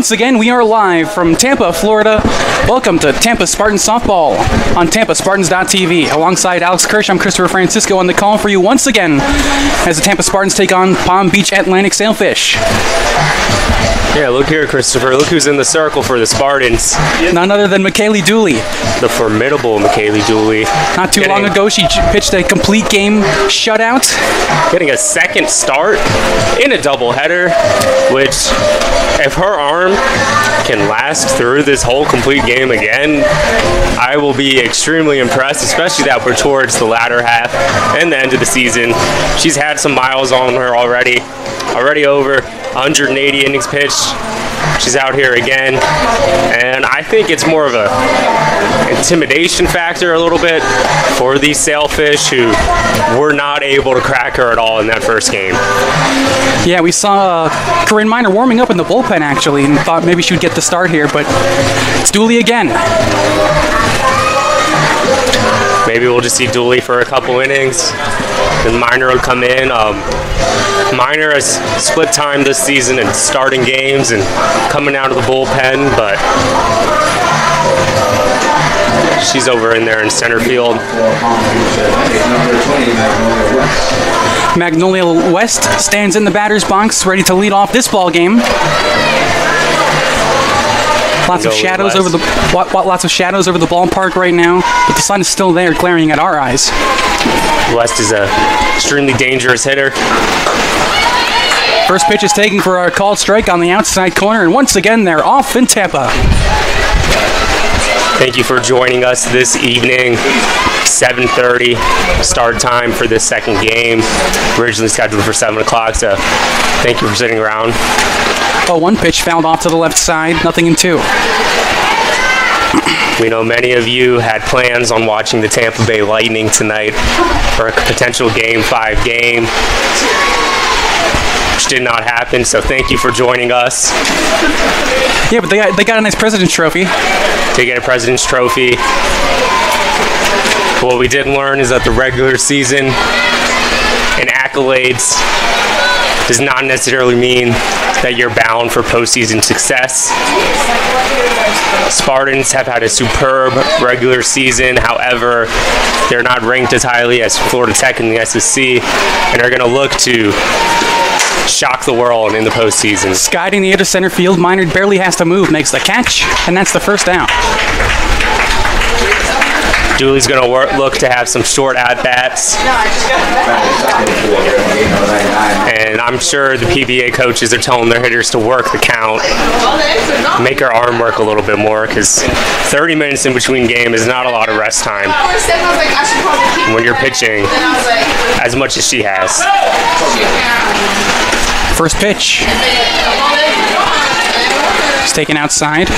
Once again, we are live from Tampa, Florida. Welcome to Tampa Spartans Softball on TampaSpartans.tv. Alongside Alex Kirsch, I'm Christopher Francisco on the call for you once again as the Tampa Spartans take on Palm Beach Atlantic Sailfish. Yeah, look here, Christopher. Look who's in the circle for the Spartans. None other than McKaylee Dooley. The formidable McKaylee Dooley. Not too long ago, she pitched a complete game shutout. Getting a second start in a doubleheader, which, if her arm can last through this whole complete game again, I will be extremely impressed, especially that we're towards the latter half and the end of the season. She's had some miles on her already over 180 innings pitched. She's out here again, and I think it's more of a intimidation factor a little bit for these Sailfish, who were not able to crack her at all in that first game. Yeah, we saw Corinne Miner warming up in the bullpen actually, and thought maybe she would get the start here, but it's Dooley again. Maybe we'll just see Dooley for a couple innings, then Miner will come in. Miner has split time this season in starting games and coming out of the bullpen, but she's over in there in center field. Magnolia West stands in the batter's box, ready to lead off this ball game. Lots of shadows over the ballpark right now, but the sun is still there, glaring at our eyes. West is a extremely dangerous hitter. First pitch is taken for a called strike on the outside corner, and once again they're off in Tampa. Thank you for joining us this evening. 7:30 start time for this second game. Originally scheduled for 7 o'clock, so thank you for sitting around. Oh, one pitch fouled off to the left side, nothing in two. We know many of you had plans on watching the Tampa Bay Lightning tonight for a potential Game 5 game, which did not happen, so thank you for joining us. Yeah, but they got a nice President's Trophy. To get a President's Trophy. What we did learn is that the regular season and accolades does not necessarily mean that you're bound for postseason success. Spartans have had a superb regular season. However, they're not ranked as highly as Florida Tech in the SEC, and are going to look to shock the world in the postseason. Skiding the air to center field, Miner barely has to move, makes the catch, and that's the first down. Dooley's going to look to have some short at-bats. And I'm sure the PBA coaches are telling their hitters to work the count, make her arm work a little bit more, because 30 minutes in between game is not a lot of rest time when you're pitching as much as she has. First pitch. It's taken outside.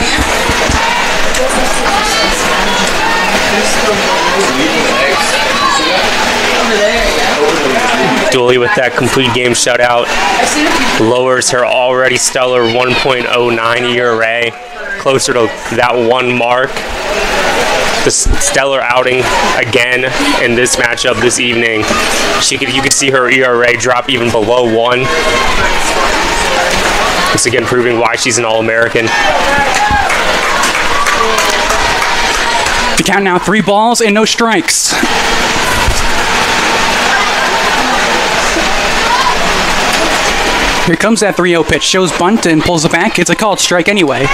Dooley with that complete game shutout lowers her already stellar 1.09 ERA closer to that 1 mark. The stellar outing again in this matchup this evening. You could see her ERA drop even below 1. Once again proving why she's an All-American. The count now 3 balls and no strikes. Here comes that 3-0 pitch. Shows bunt and pulls it back. It's a called strike anyway.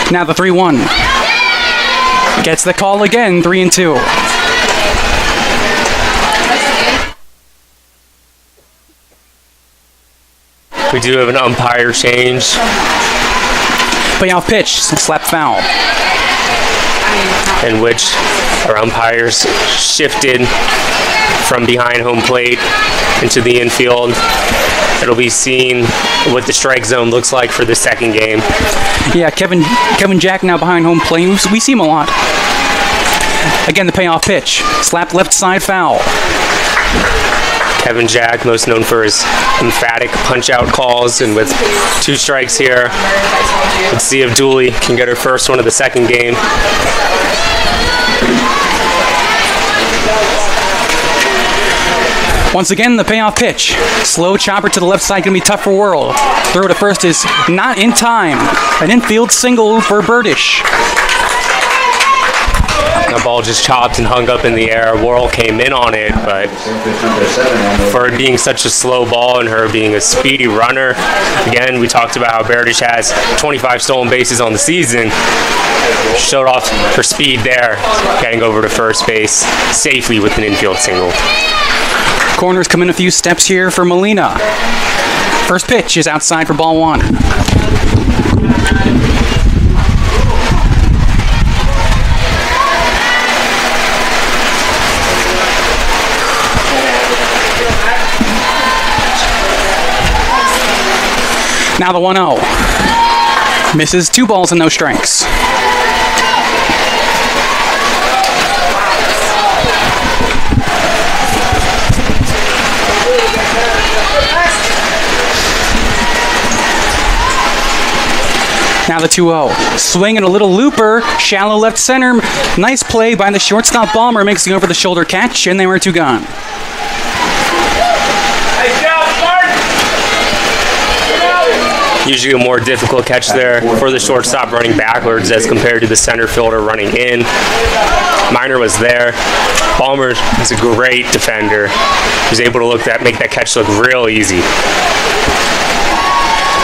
Now the 3-1. Gets the call again, 3-2. We do have an umpire change. Payoff pitch, slap foul. In which our umpires shifted from behind home plate into the infield. It'll be seen what the strike zone looks like for the second game. Yeah, Kevin Jack now behind home plate. We see him a lot. Again, the payoff pitch. Slap left side foul. Kevin Jack, most known for his emphatic punch-out calls, and with 2 strikes here, let's see if Dooley can get her first one of the second game. Once again, the payoff pitch. Slow chopper to the left side, going to be tough for Worrell. Throw to first is not in time. An infield single for Burdish. The ball just chopped and hung up in the air. Worrell came in on it, but for it being such a slow ball and her being a speedy runner, again, we talked about how Burdish has 25 stolen bases on the season. Showed off her speed there, getting over to first base safely with an infield single. Corners come in a few steps here for Molina. First pitch is outside for ball one. Now the 1-0. Misses 2 balls and no strikes. Now the 2-0. Swing and a little looper. Shallow left center. Nice play by the shortstop. Balmer makes the over-the-shoulder catch, and they were 2 gone. Usually a more difficult catch there for the shortstop running backwards as compared to the center fielder running in. Miner was there. Balmer is a great defender. He was able to make that catch look real easy.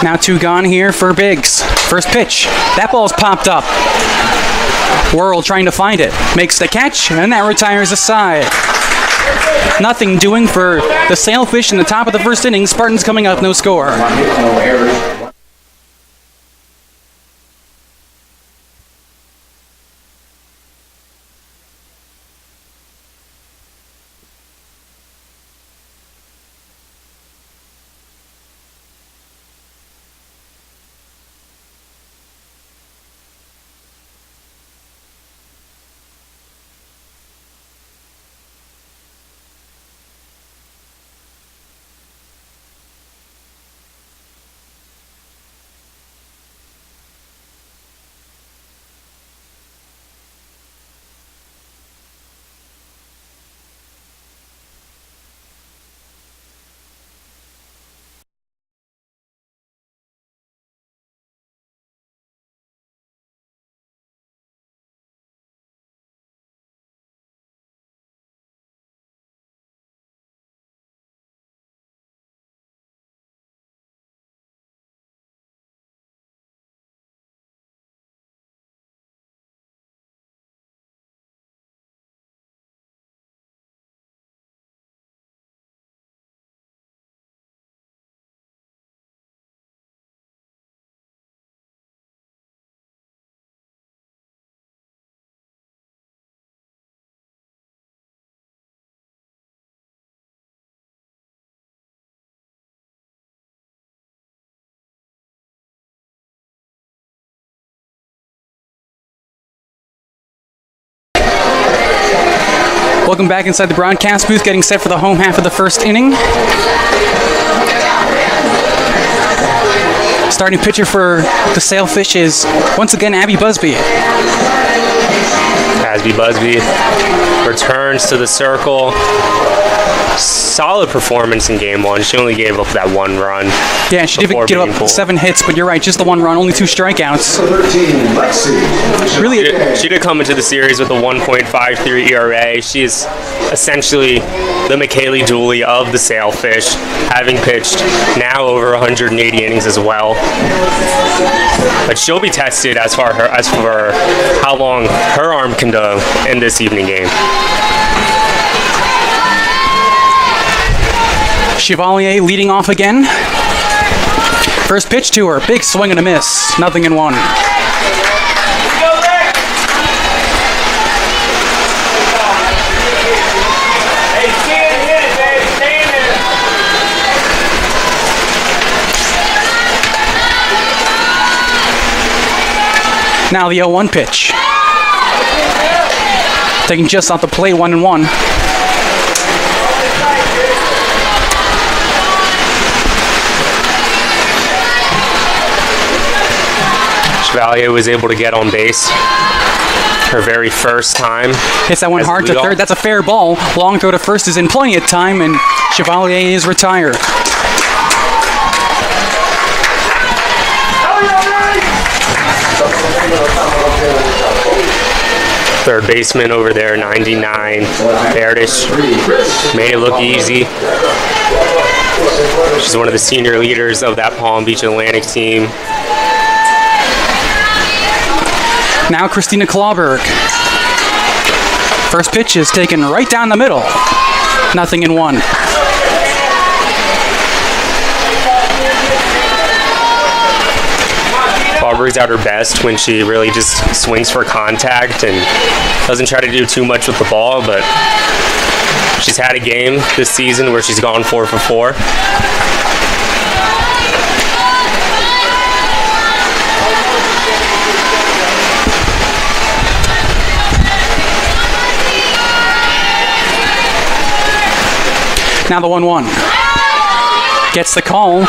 Now 2 gone here for Biggs. First pitch. That ball's popped up. Worrell trying to find it. Makes the catch, and that retires a side. Nothing doing for the Sailfish in the top of the first inning. Spartans coming up, no score. Welcome back inside the broadcast booth, getting set for the home half of the first inning. Starting pitcher for the Sailfish is, once again, Abby Busby. Busby returns to the circle. Solid performance in game 1. She only gave up that 1 run. Yeah, she did give up 7 hits, but you're right, just the 1 run, only 2 strikeouts. Really, she did come into the series with a 1.53 ERA. She is essentially the McKaylee Dooley of the Sailfish, having pitched now over 180 innings as well. But she'll be tested as for how long her arm can go in this evening game. Chevalier leading off again. First pitch to her. Big swing and a miss. 0-1. Now the 0-1 pitch. Taking just off the plate, 1-1. Chevalier was able to get on base her very first time. Hits that one hard to third. That's a fair ball. Long throw to first is in plenty of time, and Chevalier is retired. Third baseman over there, 99. Verdish made it look easy. She's one of the senior leaders of that Palm Beach Atlantic team. Now Christina Clawberg. First pitch is taken right down the middle. 0-1. Clawberg's at her best when she really just swings for contact and doesn't try to do too much with the ball, but she's had a game this season where she's gone 4 for 4. Now the 1-1. Gets the call.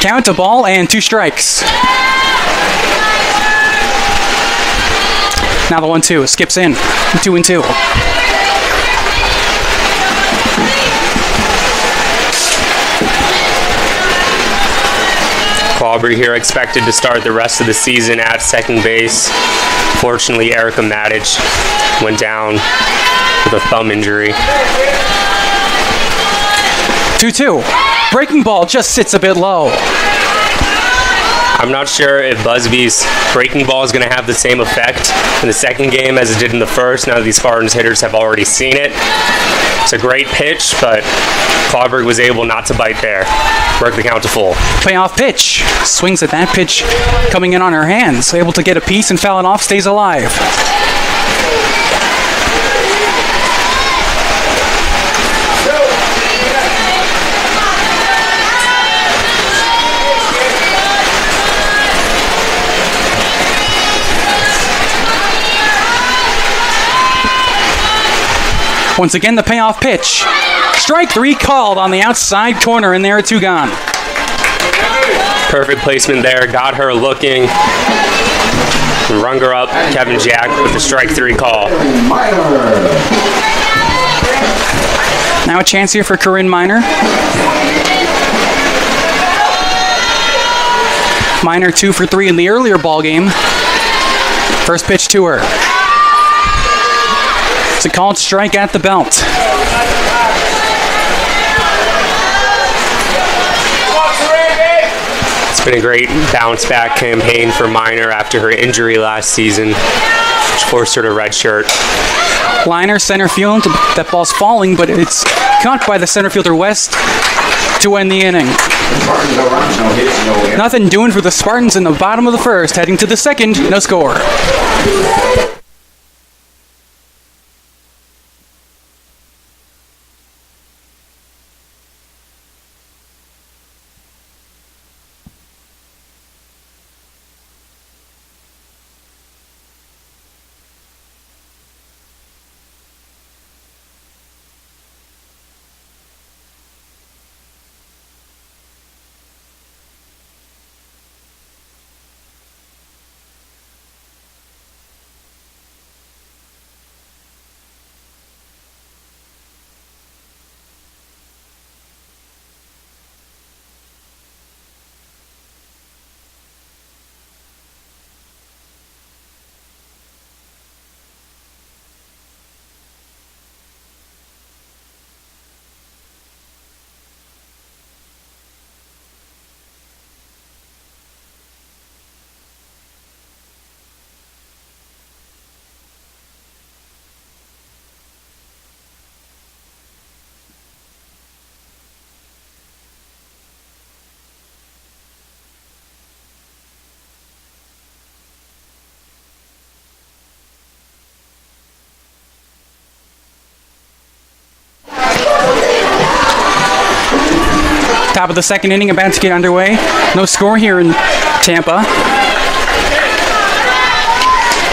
Count a ball and 2 strikes. Now the 1-2 skips in. 2-2. Clawberg here expected to start the rest of the season at second base. Fortunately, Erica Matic went down with a thumb injury. 2-2. Breaking ball just sits a bit low. I'm not sure if Busby's breaking ball is going to have the same effect in the second game as it did in the first, now that these Spartans hitters have already seen it. It's a great pitch, but Clawberg was able not to bite there. Work the count to full. Payoff pitch. Swings at that pitch coming in on her hands. Able to get a piece and foul it off, stays alive. Once again, the payoff pitch. Strike 3 called on the outside corner, and there are 2 gone. Perfect placement there. Got her looking. Rung her up. Kevin Jack with the strike 3 call. Now a chance here for Corinne Miner. Miner 2 for 3 in the earlier ball game. First pitch to her. It's a called strike at the belt. It's been a great bounce back campaign for Miner after her injury last season, which forced her to redshirt. Liner center field. That ball's falling, but it's caught by the center fielder West to end the inning. Nothing doing for the Spartans in the bottom of the first. Heading to the second, no score. Top of the second inning, about to get underway. No score here in Tampa.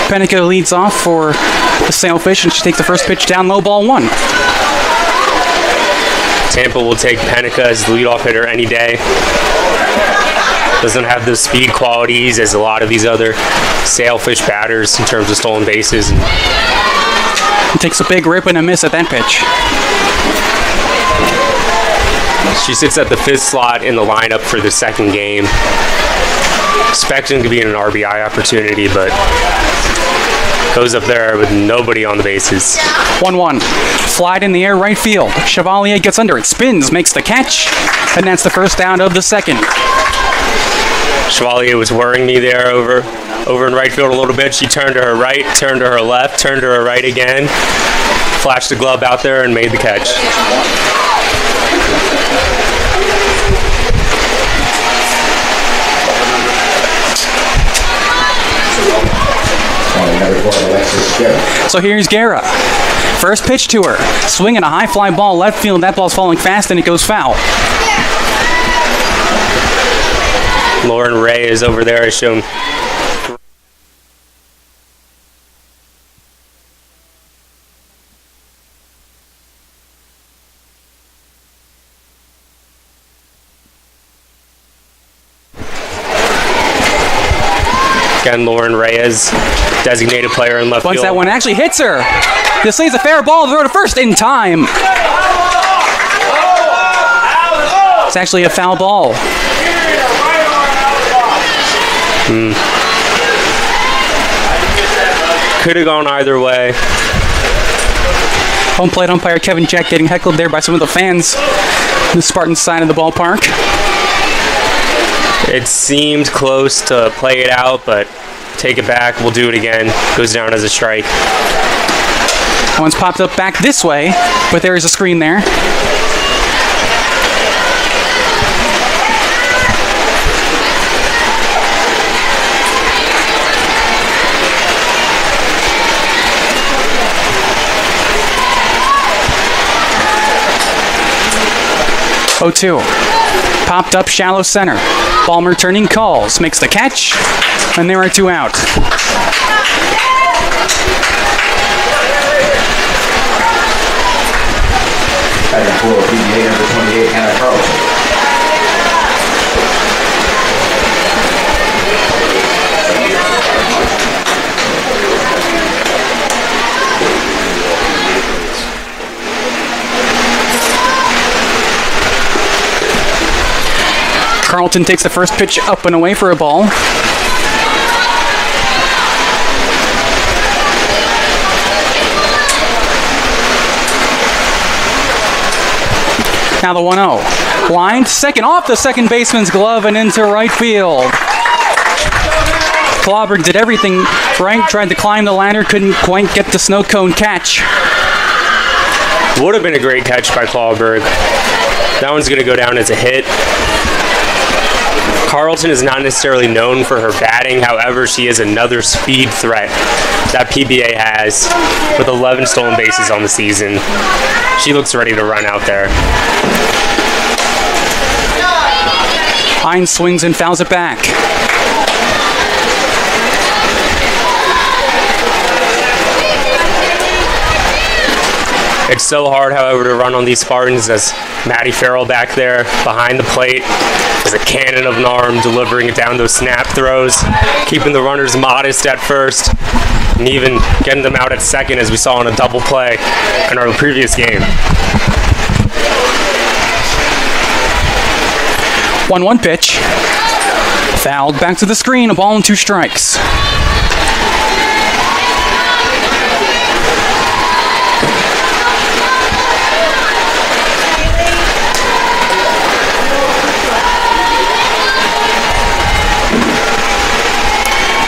Penica leads off for the Sailfish, and she takes the first pitch down low, ball 1. Tampa will take Penica as the leadoff hitter any day. Doesn't have the speed qualities as a lot of these other sailfish batters in terms of stolen bases. He takes a big rip and a miss at that pitch. She sits at the 5th slot in the lineup for the second game. Expecting to be in an RBI opportunity, but goes up there with nobody on the bases. 1-1. Flied in the air right field. Chevalier gets under it, spins, makes the catch, and that's the first down of the second. Chevalier was worrying me there over in right field a little bit. She turned to her right, turned to her left, turned to her right again, flashed the glove out there and made the catch. So here's Guerra. First pitch to her. Swinging a high fly ball left field. That ball's falling fast and it goes foul. Lauren Ray is over there has shown again, Lauren Reyes, designated player in left Once field. that one actually hits her. This leaves a fair ball, throw to first in time. It's actually a foul ball. Could have gone either way. Home plate umpire Kevin Jack getting heckled there by some of the fans on the Spartans side of the ballpark. It seemed close to play it out, but take it back. We'll do it again. Goes down as a strike. One's popped up back this way, but there is a screen there. Oh, 2. Popped up shallow center. Balmer turning calls, makes the catch, and there are 2 out. Carlton takes the first pitch up and away for a ball. Now the 1-0. Lined second off the second baseman's glove and into right field. Clawberg did everything right, tried to climb the ladder, couldn't quite get the snow cone catch. Would have been a great catch by Clawberg. That one's going to go down as a hit. Carlton is not necessarily known for her batting. However, she is another speed threat that PBA has with 11 stolen bases on the season. She looks ready to run out there. Hines swings and fouls it back. It's so hard, however, to run on these Spartans as Maddie Farrell back there behind the plate is a cannon of an arm, delivering it down those snap throws, keeping the runners modest at first, and even getting them out at second as we saw in a double play in our previous game. 1-1 pitch. Fouled back to the screen, a ball and 2 strikes.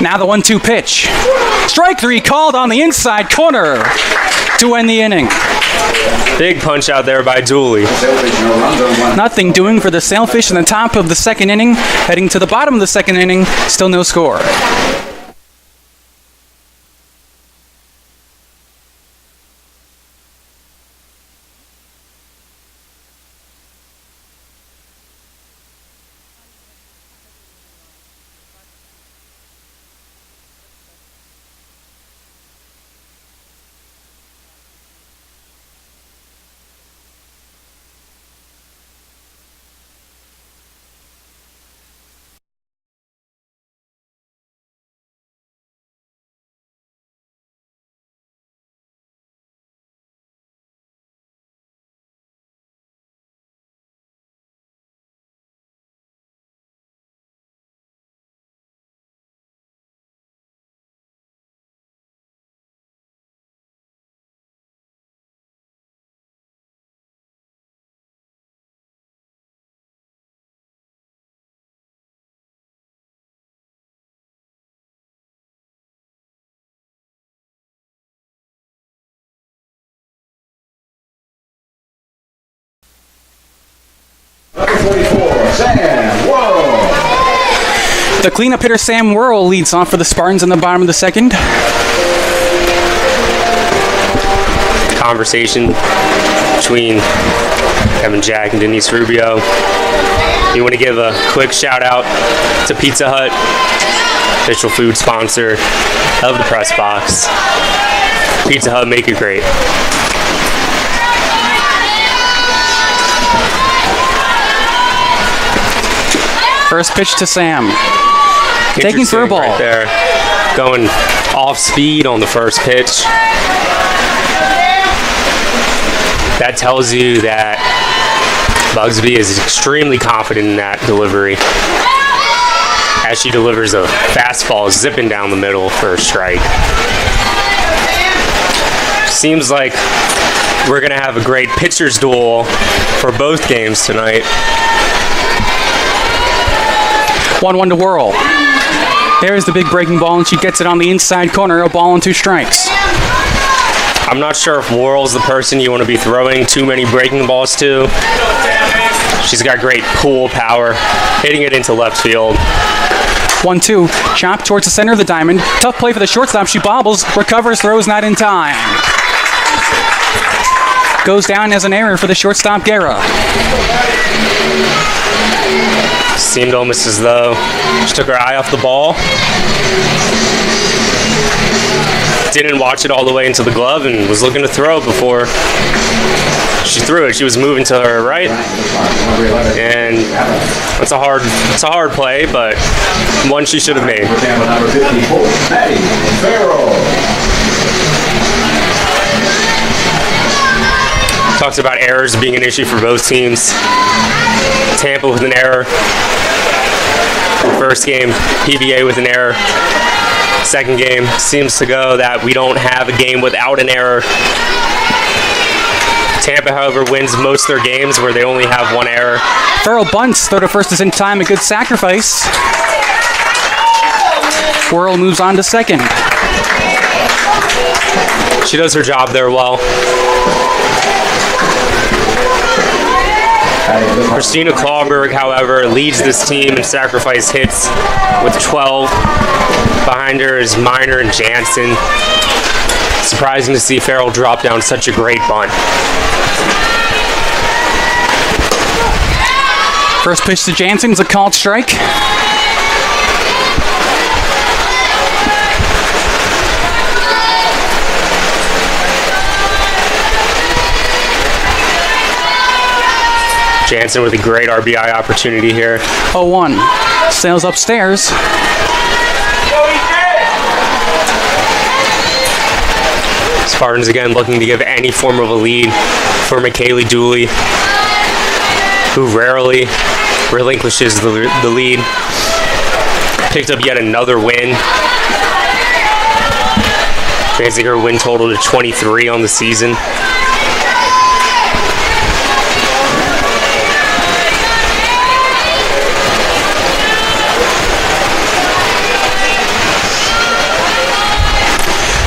Now the 1-2 pitch. Strike 3 called on the inside corner to end the inning. Big punch out there by Dooley. Nothing doing for the Sailfish in the top of the second inning. Heading to the bottom of the second inning, still no score. The cleanup hitter Sam Worrell leads off for the Spartans in the bottom of the second. Conversation between Kevin Jack and Denise Rubio. You want to give a quick shout out to Pizza Hut, official food sponsor of the press box. Pizza Hut, make it great. First pitch to Sam. Taking for a ball. Right there. Going off speed on the first pitch. That tells you that Bugsby is extremely confident in that delivery. As she delivers a fastball zipping down the middle for a strike. Seems like we're going to have a great pitcher's duel for both games tonight. 1-1 to Worrell. There's the big breaking ball, and she gets it on the inside corner. A ball and 2 strikes. I'm not sure if Worrell's the person you want to be throwing too many breaking balls to. She's got great pull power, hitting it into left field. 1-2. Chop towards the center of the diamond. Tough play for the shortstop. She bobbles, recovers, throws not in time. Goes down as an error for the shortstop, Guerra. Seemed almost as though she took her eye off the ball. Didn't watch it all the way into the glove and was looking to throw before she threw it. She was moving to her right, and it's a hard play, but one she should have made. Talks about errors being an issue for both teams. Tampa with an error. First game, PBA with an error. Second game seems to go that we don't have a game without an error. Tampa, however, wins most of their games where they only have one error. Farrell bunts. Throw to first is in time. A good sacrifice. Worrell moves on to second. She does her job there well. Christina Clawberg, however, leads this team in sacrifice hits with 12. Behind her is Miner and Jansen. Surprising to see Farrell drop down such a great bunt. First pitch to Jansen is a called strike. Jansen with a great RBI opportunity here. 0-1. Sails upstairs. Spartans again looking to give any form of a lead for McKaylee Dooley, who rarely relinquishes the lead. Picked up yet another win, raising her win total to 23 on the season.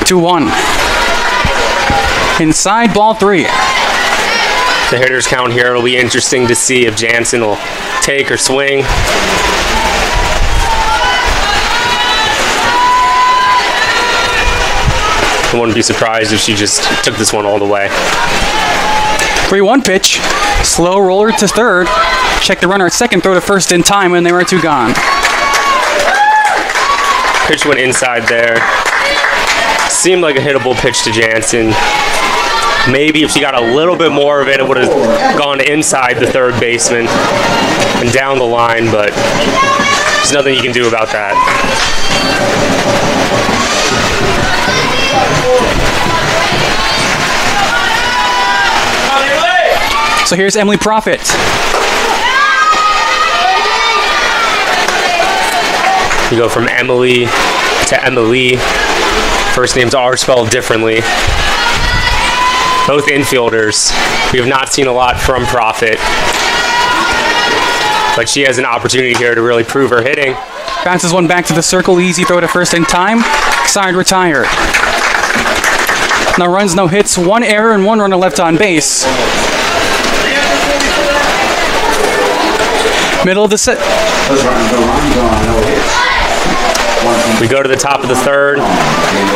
Two 1. Inside, ball 3. The hitters count here. It'll be interesting to see if Jansen will take or swing. I wouldn't be surprised if she just took this one all the way. 3-1 pitch. Slow roller to third. Check the runner at second. Throw to first in time, and there are 2 gone. Pitch went inside there. Seemed like a hittable pitch to Jansen. Maybe if she got a little bit more of it, it would have gone inside the third baseman and down the line, but there's nothing you can do about that. So here's Emily Profit. You go from Emily to Emily. First names are spelled differently. Both infielders. We have not seen a lot from Profit, but she has an opportunity here to really prove her hitting. Bounces one back to the circle. Easy throw to first in time. Side retired. No runs, no hits. 1 error and 1 runner left on base. Middle of the set. We go to the top of the third,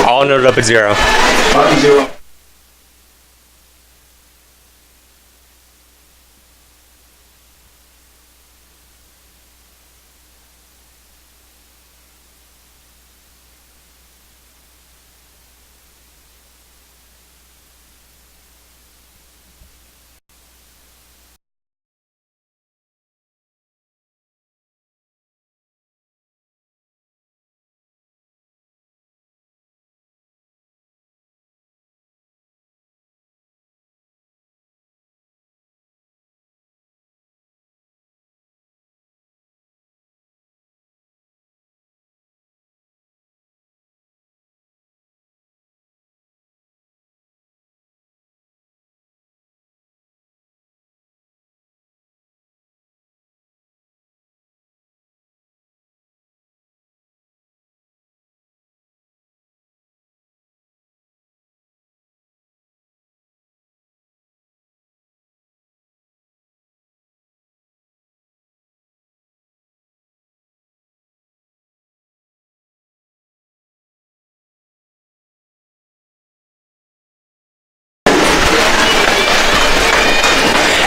all noted up at 0.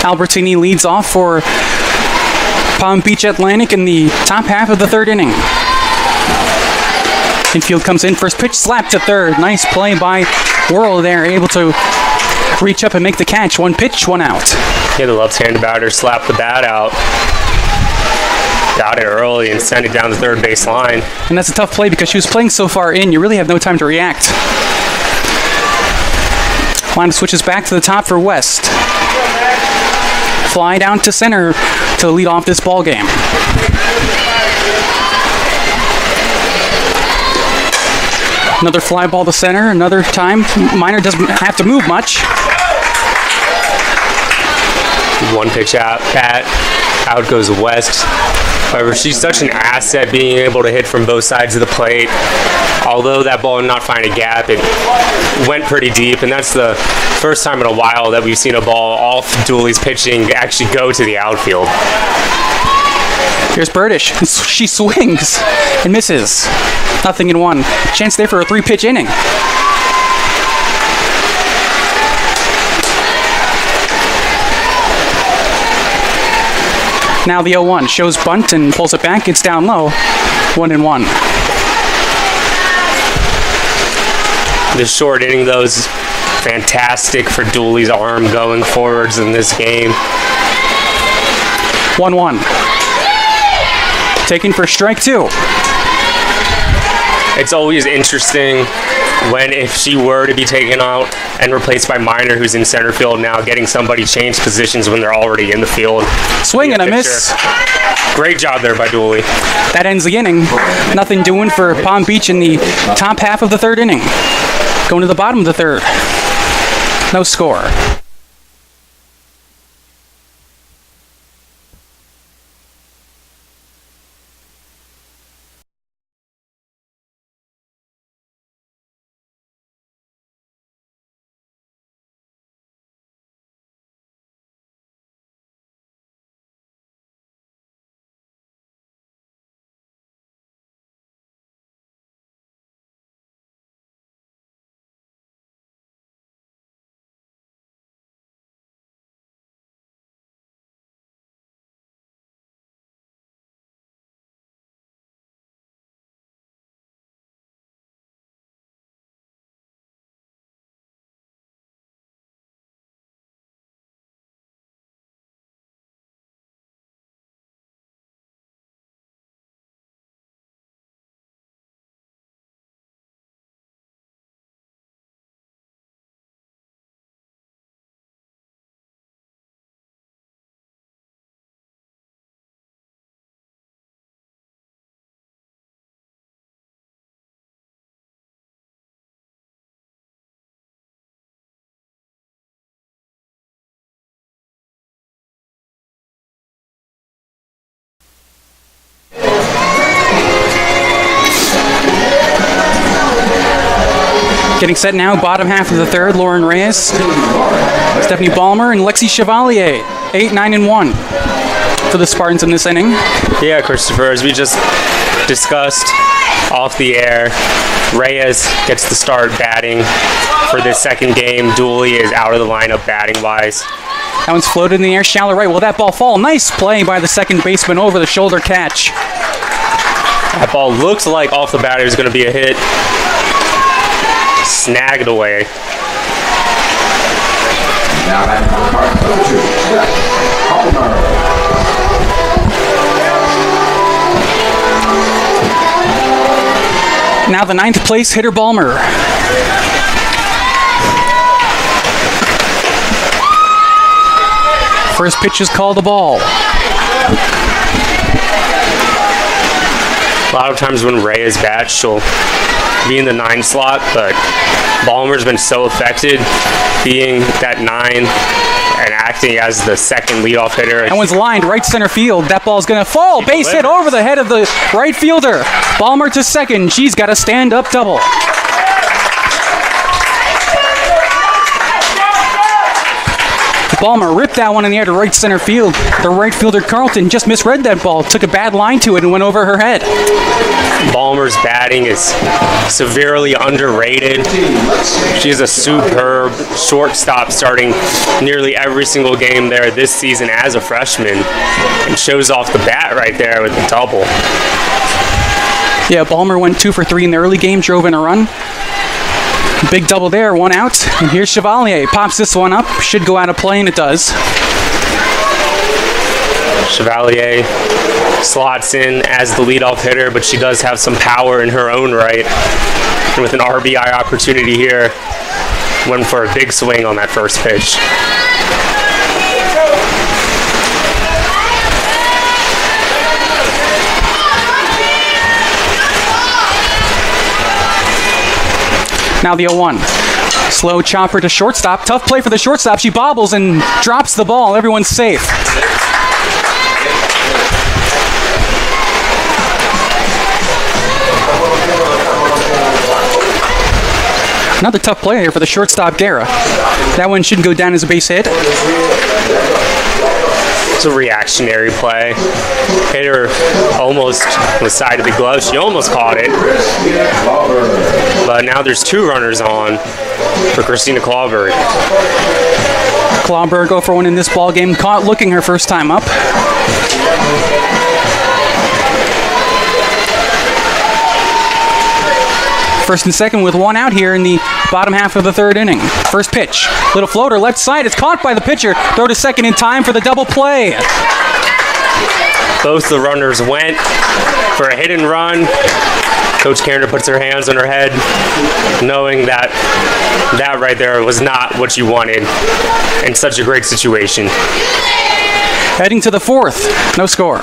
Albertini leads off for Palm Beach Atlantic in the top half of the third inning. Infield comes in, first pitch, slap to third. Nice play by Worrell there, able to reach up and make the catch. 1 pitch, 1 out. Yeah, the left-handed batter slapped the bat out. Got it early and sent it down the third base line. And that's a tough play because she was playing so far in, you really have no time to react. Lineup switches back to the top for West. Fly down to center to lead off this ball game. Another fly ball to center. Another time, Minor doesn't have to move much. 1 pitch out, out goes West. However, she's such an asset being able to hit from both sides of the plate. Although that ball did not find a gap, it went pretty deep, and that's the first time in a while that we've seen a ball off Dooley's pitching actually go to the outfield. Here's Burdish. She swings and misses. 0-1. Chance there for a 3-pitch inning. Now the 0-1 shows bunt and pulls it back. It's down low. 1-1. The short inning, though, is fantastic for Dooley's arm going forwards in this game. 1-1. Taken for strike 2. It's always interesting when, if she were to be taken out and replaced by Minor, who's in center field now, getting somebody change positions when they're already in the field. Swing and a miss. Great job there by Dooley. That ends the inning. 0 for Palm Beach in the top half of the third inning. Going to the bottom of the third. No score. Getting set now, bottom half of the third, Lauren Reyes, Stephanie Ballmer, and Lexi Chevalier, 8, 9, and 1. for the Spartans in this inning. Yeah, Christopher, as we just discussed off the air, Reyes gets the start batting for this second game. Dooley is out of the lineup batting-wise. That one's floated in the air, shallow right. Will that ball fall? Nice play by the second baseman over the shoulder catch. That ball looks like off the batter is going to be a hit. Snagged away. Now the 9th place hitter, Balmer. First pitch is called a ball. A lot of times when Reyes bats, she'll be in the 9 slot, but Balmer's been so effective being that 9 and acting as the second leadoff hitter. That one's lined right center field. That ball's going to fall. Base hit over the head of the right fielder. Balmer to second. She's got a stand-up double. Balmer ripped that one in the air to right center field. The right fielder, Carlton, just misread that ball, took a bad line to it and went over her head. Balmer's batting is severely underrated. She's a superb shortstop, starting nearly every single game there this season as a freshman, and shows off the bat right there with the double. Yeah, Balmer went 2 for 3 in the early game, drove in a run. Big double there, 1 out. And here's Chevalier. Pops this one up. Should go out of play, and it does. Chevalier slots in as the leadoff hitter, but she does have some power in her own right. And with an RBI opportunity here, went for a big swing on that first pitch. Now the 0-1. Slow chopper to shortstop. Tough play for the shortstop. She bobbles and drops the ball. Everyone's safe. Another tough play here for the shortstop, Guerra. That one shouldn't go down as a base hit. It's a reactionary play. Hit her almost on the side of the glove. She almost caught it. But now there's 2 runners on for Christina Clawberg. Clawberg go for one in this ball game. Caught looking her first time up. First and second with 1 out here in the bottom half of the 3rd inning. First pitch. Little floater left side. It's caught by the pitcher. Throw to second in time for the double play. Both the runners went for a hit and run. Coach Carter puts her hands on her head, knowing that that right there was not what you wanted in such a great situation. Heading to the 4th. No score.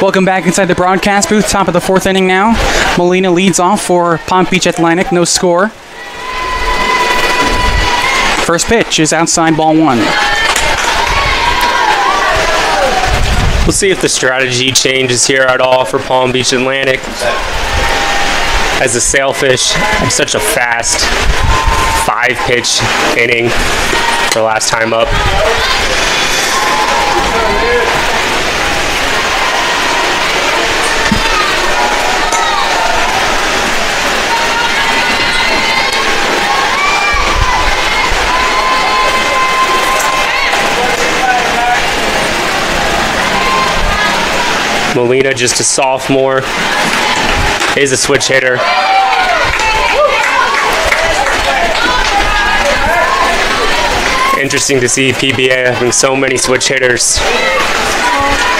Welcome back inside the broadcast booth. Top of the 4th inning now. Molina leads off for Palm Beach Atlantic. No score. First pitch is outside, ball 1. We'll see if the strategy changes here at all for Palm Beach Atlantic, as the Sailfish have such a fast 5-pitch inning. her last time up. Molina, just a sophomore, is a switch hitter. Interesting to see PBA having so many switch hitters.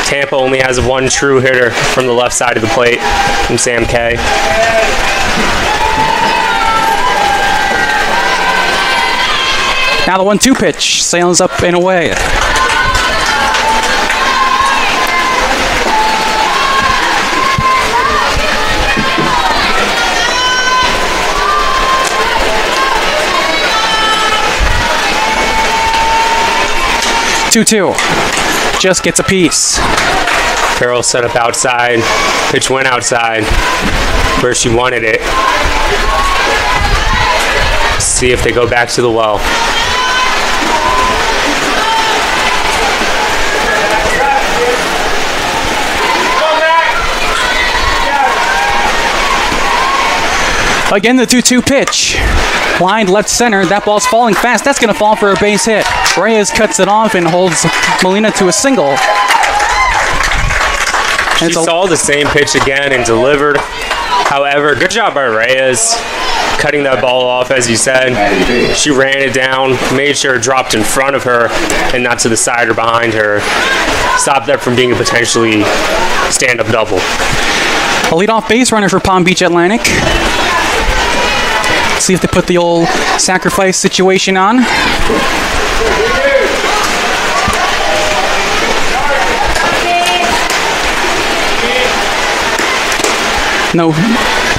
Tampa only has one true hitter from the left side of the plate, from Sam K. Now the 1-2 pitch sails up and away. Two. Just gets a piece. Farrell set up outside. Pitch went outside where she wanted it. See if they go back to the well. Again, the 2-2 pitch. Lined left center. That ball's falling fast. That's going to fall for a base hit. Reyes cuts it off and holds Molina to a single. She saw the same pitch again and delivered. However, good job by Reyes cutting that ball off, as you said. She ran it down, made sure it dropped in front of her and not to the side or behind her. Stopped that from being a potentially stand-up double. A leadoff base runner for Palm Beach Atlantic. See if they put the old sacrifice situation on. No,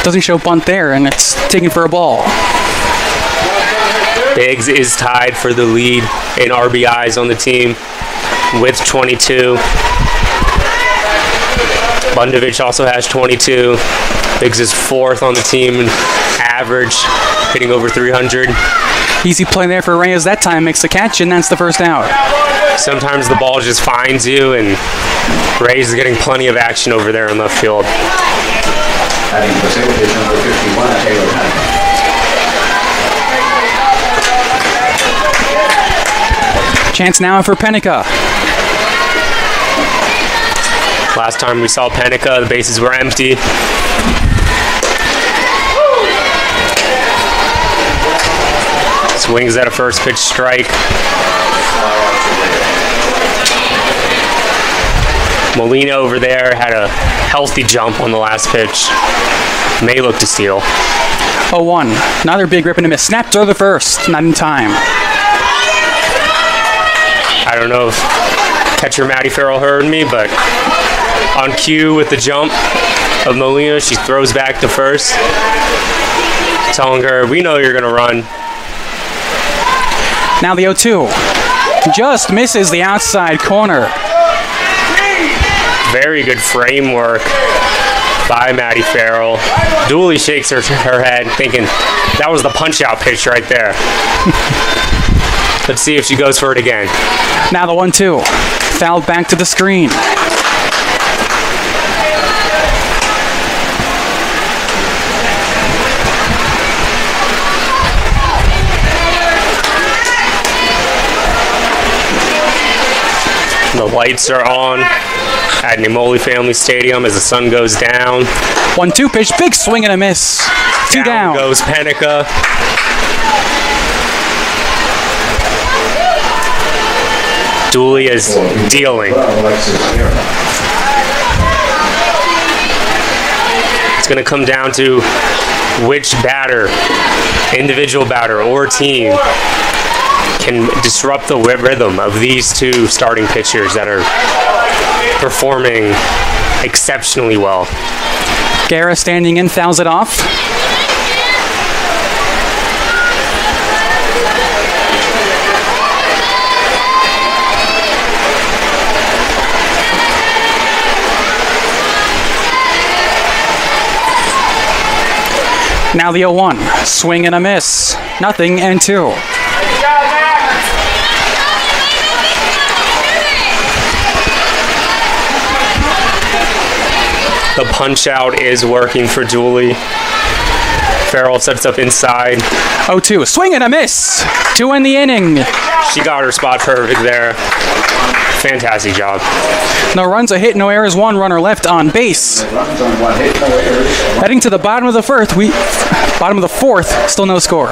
doesn't show bunt there, and it's taken for a ball. Biggs is tied for the lead in RBIs on the team with 22. Bundovich also has 22. Biggs is fourth on the team in average, hitting over 300. Easy play there for Reyes that time, makes the catch, and that's the first out. Sometimes the ball just finds you, and Reyes is getting plenty of action over there in left field. Having facilities number 51, Taylor Hunt. Chance now for Penica. Last time we saw Penica, the bases were empty. Swings at a first pitch strike. Molina over there had a healthy jump on the last pitch. May look to steal. 0-1. Another big rip and a miss. Snap throw the first. Not in time. I don't know if catcher Maddie Farrell heard me, but on cue with the jump of Molina, she throws back to first, telling her, we know you're going to run. Now the 0-2. Just misses the outside corner. Very good framework by Maddie Farrell. Dooley shakes her head, thinking that was the punch-out pitch right there. Let's see if she goes for it again. Now the 1-2. Fouled back to the screen. The lights are on at Nimoli Family Stadium as the sun goes down. 1-2 pitch, big swing and a miss. Two down. Goes Penica. Dooley is dealing. It's going to come down to which batter, individual batter or team, can disrupt the rhythm of these two starting pitchers that are performing exceptionally well. Guerra standing in, fouls it off. Now the 0-1. Swing and a miss. 0-2. The punch out is working for Julie. Farrell sets up inside. 0-2. Swing and a miss to end the inning. She got her spot perfect there. Fantastic job. No runs, a hit, no errors, one runner left on base. Runs on 1 hit, no errors. Heading to the bottom of the fourth, still no score.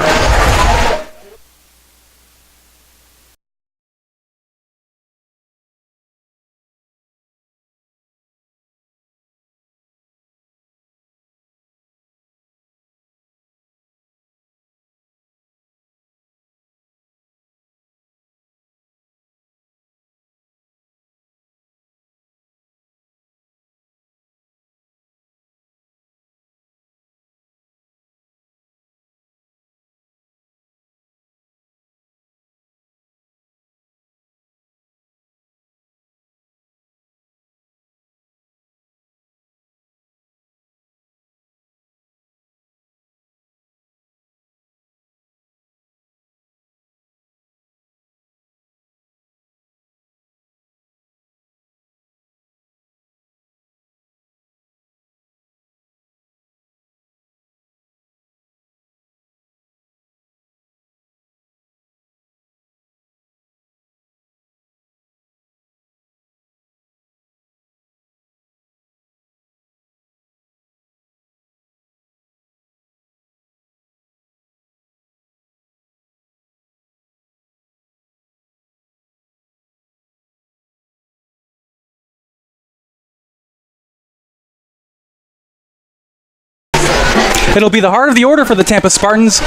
It'll be the heart of the order for the Tampa Spartans.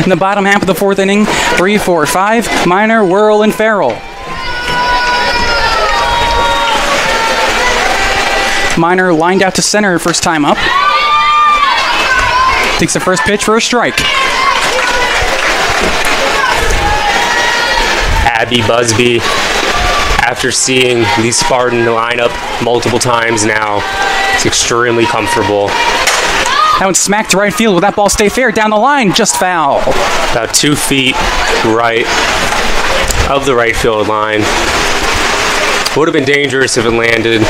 In the bottom half of the fourth inning, 3, 4, 5, Miner, Whirl, and Farrell. Miner lined out to center first time up. Takes the first pitch for a strike. Abby Busby, after seeing the Spartan lineup multiple times now, is extremely comfortable. That one smacked to right field. Will that ball stay fair? Down the line, just foul. About 2 feet right of the right field line. Would have been dangerous if it landed.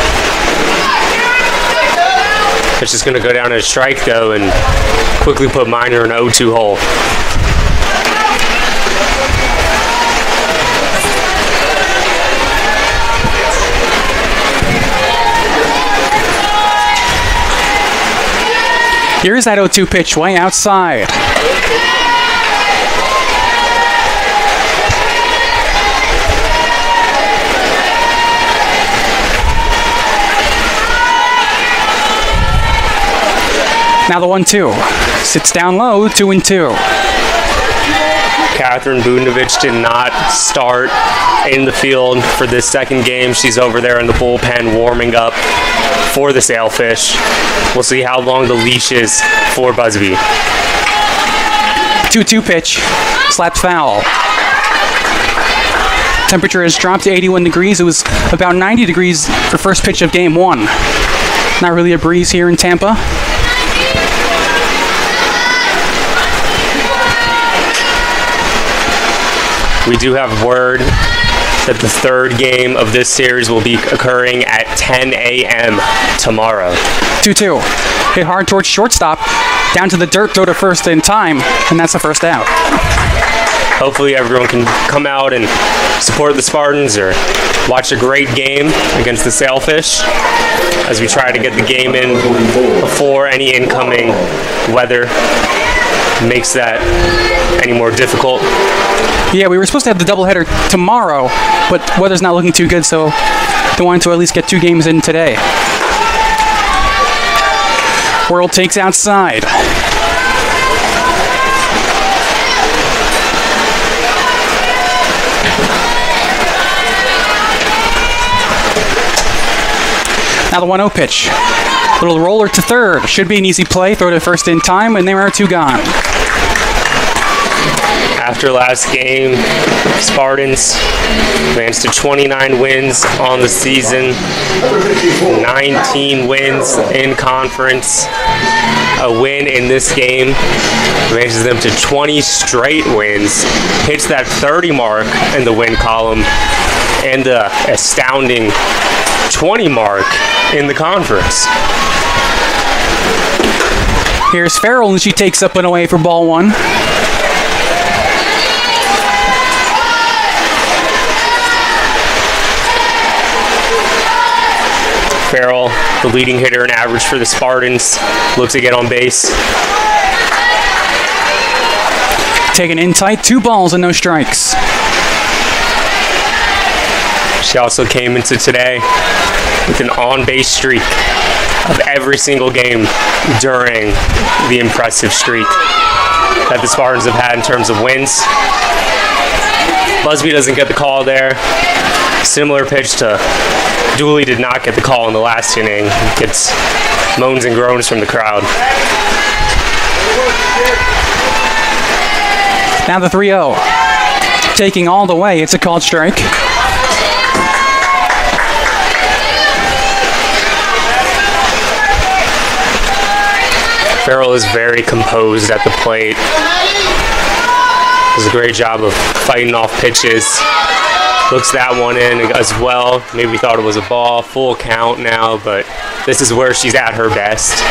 It's just going to go down as a strike, though, and quickly put Miner in an 0-2 hole. Here's that 0-2 pitch way outside. Now the 1-2. Sits down low, 2-2. Catherine Budnovich did not start in the field for this second game. She's over there in the bullpen warming up for the Sailfish. We'll see how long the leash is for Busby. 2-2 pitch. Slapped foul. Temperature has dropped to 81 degrees. It was about 90 degrees for first pitch of game one. Not really a breeze here in Tampa. We do have word that the third game of this series will be occurring at 10 a.m. tomorrow. 2-2. Hit hard towards shortstop. Down to the dirt, throw to first in time, and that's the first out. Hopefully everyone can come out and support the Spartans or watch a great game against the Sailfish as we try to get the game in before any incoming weather makes that any more difficult. Yeah, we were supposed to have the doubleheader tomorrow, but weather's not looking too good, so they wanted to at least get 2 games in today. World takes outside. Now the 1-0 pitch. Little roller to third. Should be an easy play. Throw to first in time, and there are 2 gone. After last game, Spartans advanced to 29 wins on the season, 19 wins in conference. A win in this game advances them to 20 straight wins, hits that 30 mark in the win column, and the astounding 20 mark in the conference. Here's Farrell, and she takes up and away for ball one. Farrell, the leading hitter in average for the Spartans, looks to get on base. Taken in tight, 2 balls and no strikes. She also came into today with an on-base streak of every single game during the impressive streak that the Spartans have had in terms of wins. Busby doesn't get the call there. Similar pitch to Dooley did not get the call in the last inning. Gets moans and groans from the crowd. Now the 3-0. Taking all the way, it's a called strike. Farrell is very composed at the plate. Does a great job of fighting off pitches. Looks that one in as well. Maybe thought it was a ball. Full count now, but this is where she's at her best.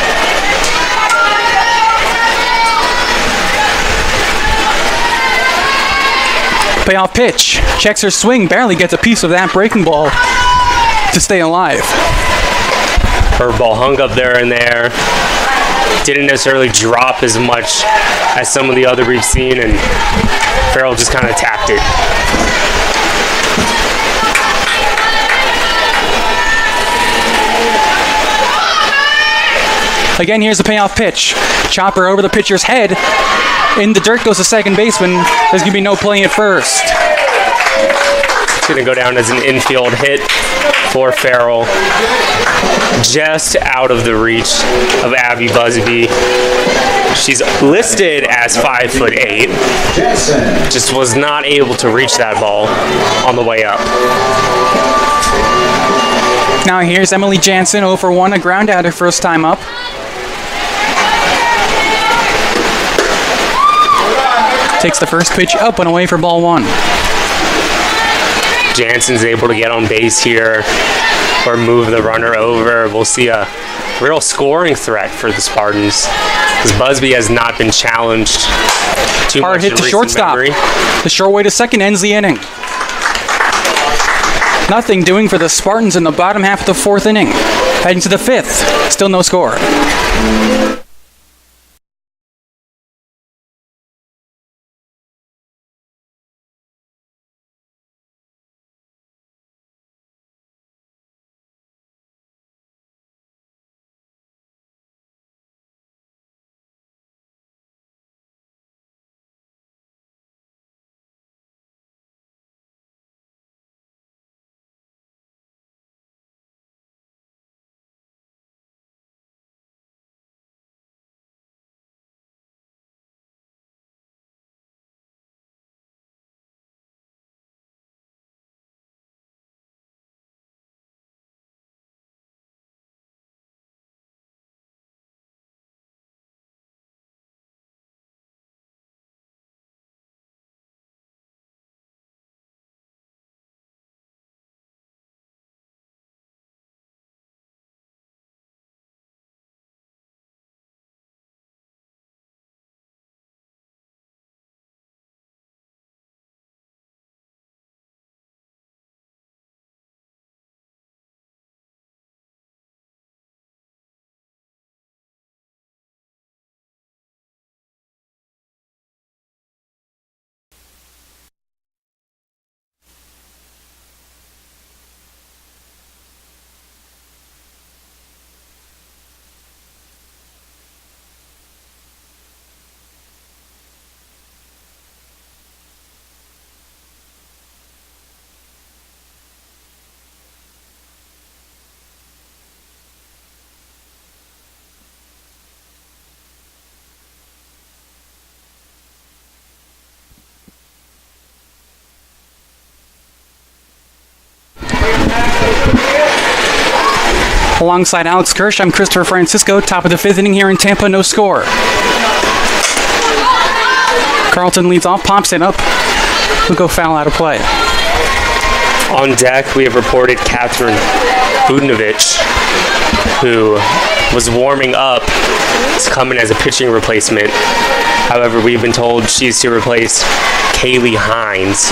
Payoff pitch. Checks her swing. Barely gets a piece of that breaking ball to stay alive. Her ball hung up there and there. Didn't necessarily drop as much as some of the other we've seen, and Farrell just kind of tapped it. Again, here's the payoff pitch. Chopper over the pitcher's head. In the dirt goes the second baseman. There's going to be no play at first. It's going to go down as an infield hit for Farrell. Just out of the reach of Abby Busby. She's listed as 5'8". Just was not able to reach that ball on the way up. Now here's Emily Jansen, 0 for 1, a ground out her first time up. Takes the first pitch up and away for ball one. Jansen's able to get on base here or move the runner over. We'll see a real scoring threat for the Spartans, because Busby has not been challenged too Hard much hit in to recent shortstop. memory. The short way to second ends the inning. Nothing doing for the Spartans in the bottom half of the 4th inning. Heading to the 5th. Still no score. Alongside Alex Kirsch, I'm Christopher Francisco. Top of the 5th inning here in Tampa, no score. Carlton leads off, pops it up. We'll go foul out of play. On deck, we have reported Catherine Budnovich, who was warming up, is coming as a pitching replacement. However, we've been told she's to replace Kaylee Hines,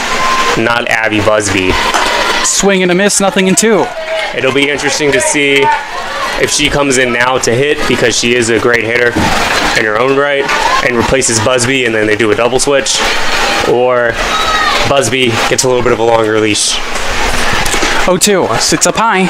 not Abby Busby. Swing and a miss, nothing in 2. It'll be interesting to see if she comes in now to hit, because she is a great hitter in her own right, and replaces Busby, and then they do a double switch, or Busby gets a little bit of a longer leash. 0-2, sits up high.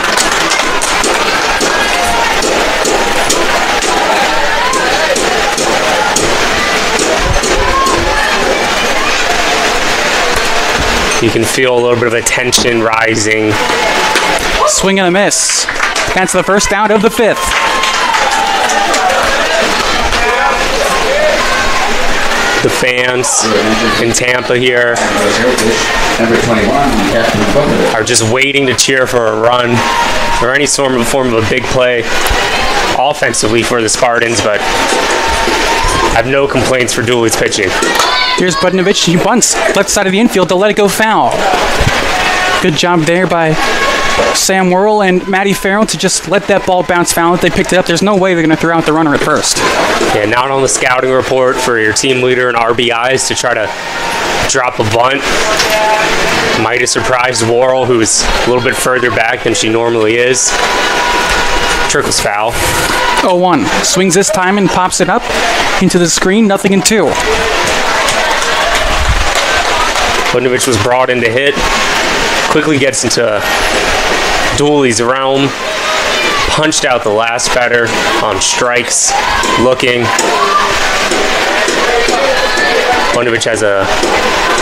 You can feel a little bit of a tension rising. Swing and a miss. That's the first out of the 5th. The fans in Tampa here Number 21, Catherine Budnovich. are just waiting to cheer for a run or any form of a big play offensively for the Spartans, but I have no complaints for Dooley's pitching. Here's Budnovich. He bunts left side of the infield to let it go foul. Good job there by Sam Worrell and Maddie Farrell to just let that ball bounce foul. If they picked it up, there's no way they're going to throw out the runner at first. Yeah, not on the scouting report for your team leader in RBIs to try to drop a bunt. Might have surprised Worrell, who's a little bit further back than she normally is. Trickles foul. 0-1. Swings this time and pops it up into the screen. Nothing in 2. Budnovich was brought in to hit. Quickly gets into Dooley's realm. Punched out the last batter on strikes. Looking. Budnovich has a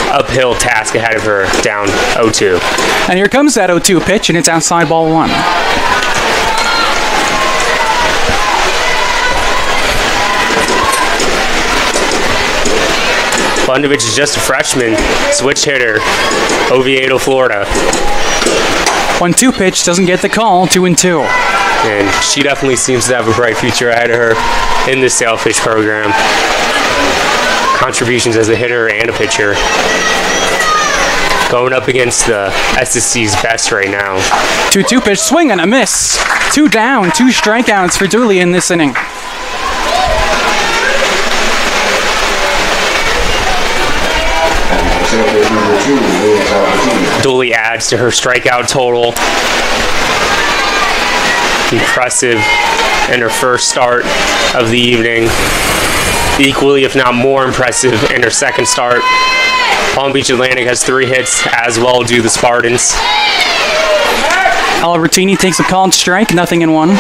uphill task ahead of her, down 0-2. And here comes that 0-2 pitch, and it's outside ball 1. Budnovich is just a freshman, switch hitter, Oviedo, Florida. 1-2 pitch, doesn't get the call, 2-2. And she definitely seems to have a bright future ahead of her in this Sailfish program. Contributions as a hitter and a pitcher. Going up against the SSC's best right now. 2-2 pitch, swing and a miss. 2 down, 2 strikeouts for Dooley in this inning. Sailfish number 2, Louis Albertini. Dooley adds to her strikeout total. Impressive in her first start of the evening. Equally, if not more impressive, in her second start. Palm Beach Atlantic has 3 hits, as well do the Spartans. Albertini takes a called strike, nothing in 1.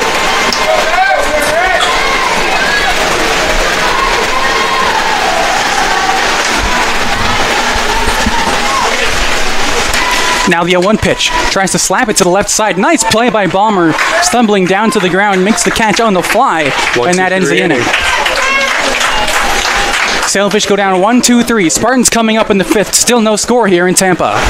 Now the 0-1 pitch. Tries to slap it to the left side. Nice play by Balmer. Stumbling down to the ground. Makes the catch on the fly. And that ends the inning. Sailfish go down 1-2-3. Spartans coming up in the 5th. Still no score here in Tampa.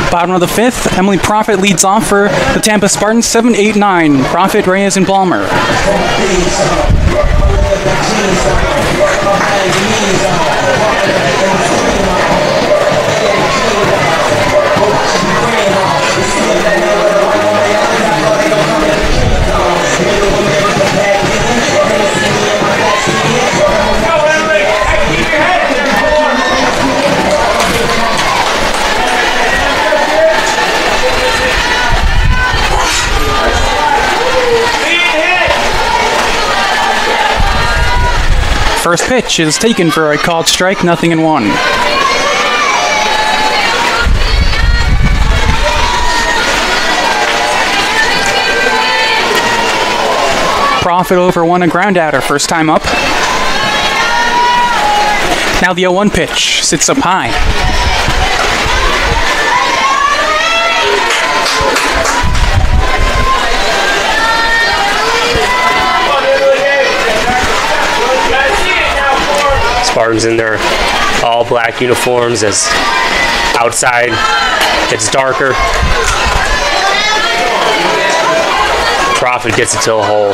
Bottom of the fifth, Emily Profit leads off for the Tampa Spartans, 7-8-9. Profit, Reyes, and Balmer. First pitch is taken for a called strike, 0-1. Profit over 1, a ground out her first time up. Now the 0-1 pitch sits up high. Spartans in their all black uniforms as outside it's darker. Profit gets it to a hole.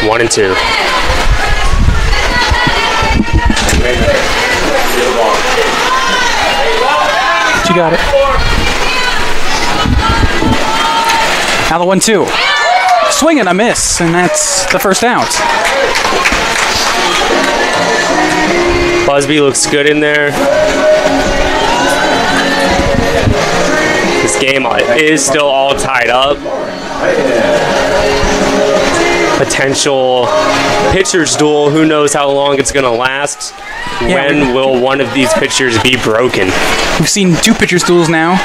1-2. You got it. Now the 1-2. Swing and a miss, and that's the first out. Busby looks good in there. This game is still all tied up. Potential pitcher's duel. Who knows how long it's going to last? Yeah, when will one of these pitchers be broken? We've seen 2 pitchers' duels now.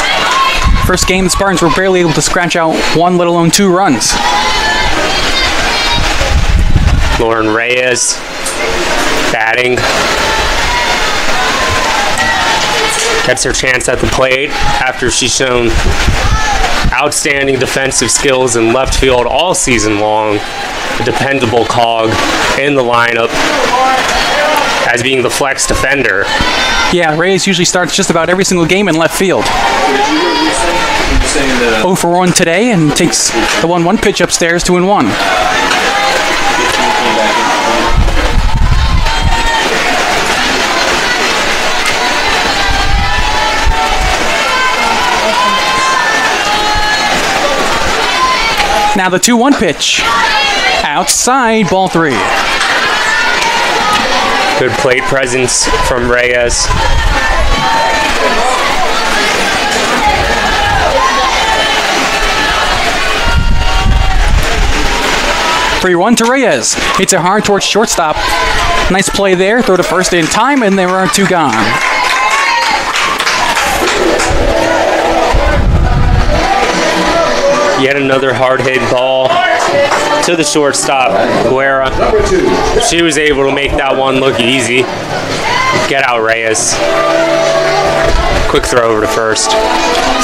First game, the Spartans were barely able to scratch out 1, let alone 2 runs. Lauren Reyes batting. Gets her chance at the plate after she's shown outstanding defensive skills in left field all season long. A dependable cog in the lineup as being the flex defender. Yeah, Reyes usually starts just about every single game in left field. 0 for 1 today and takes the 1-1 pitch upstairs, 2-1. Now the 2-1 pitch. Outside, ball 3. Good plate presence from Reyes. Free run to Reyes. Hits it hard towards shortstop. Nice play there. Throw to first in time, and there are 2 gone. Yet another hard-hit ball to the shortstop, Guerra. She was able to make that one look easy. Get out, Reyes. Quick throw over to first.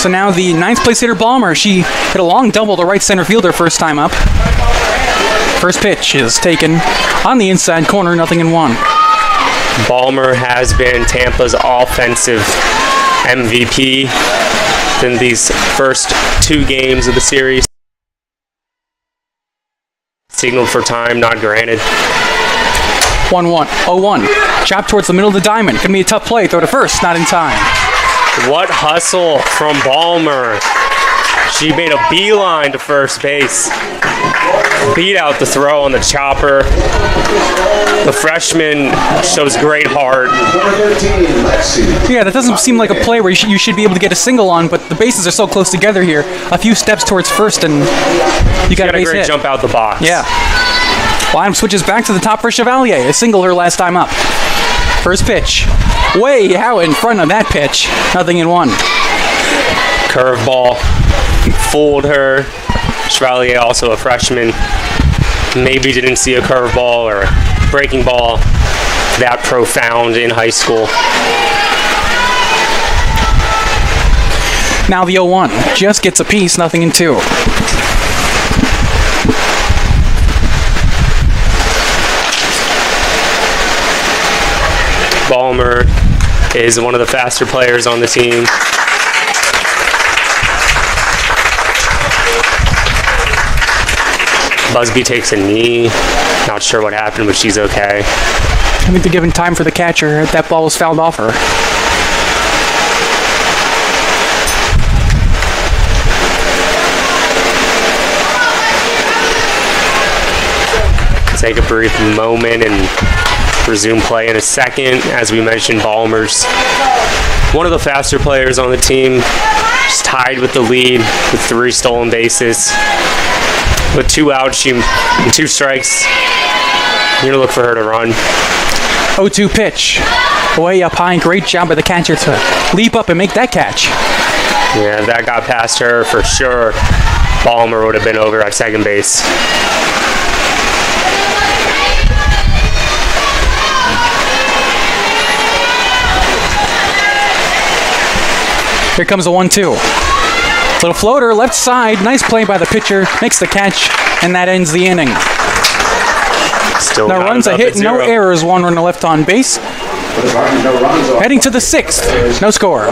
So now the 9th place hitter, Balmer. She hit a long double to right center fielder first time up. First pitch is taken on the inside corner, 0-1. Balmer has been Tampa's offensive MVP in these first 2 games of the series. Signaled for time, not granted. 1-1, 0-1. Chop towards the middle of the diamond. Gonna be a tough play. Throw to first, not in time. What hustle from Balmer. She made a beeline to first base. Beat out the throw on the chopper. The freshman shows great heart. Yeah, that doesn't seem like a play where you should be able to get a single on, but the bases are so close together here. A few steps towards first, and you got a base great hit. Jump out the box. Yeah. Lineup switches back to the top for Chevalier. A single her last time up. First pitch. Way out in front of that pitch. 0-1. Curveball. Fooled her. Chevalier, also a freshman, maybe didn't see a curveball or a breaking ball that profound in high school. Now the 0-1 just gets a piece, 0-2. Balmer is one of the faster players on the team. Busby takes a knee. Not sure what happened, but she's okay. I think they're giving time for the catcher. That ball was fouled off her. Take a brief moment and resume play in a second. As we mentioned, Ballmer's one of the faster players on the team. She's tied with the lead with 3 stolen bases. With 2 outs and 2 strikes, you're going to look for her to run. 0-2 pitch. Way up high. Great job by the catcher to leap up and make that catch. Yeah, that got past her for sure. Ballmer would have been over at second base. Here comes a 1-2. Little floater, left side. Nice play by the pitcher. Makes the catch, and that ends the inning. Still no runs, a hit, no errors. 1 runner left on base. Heading to the 6th. No score.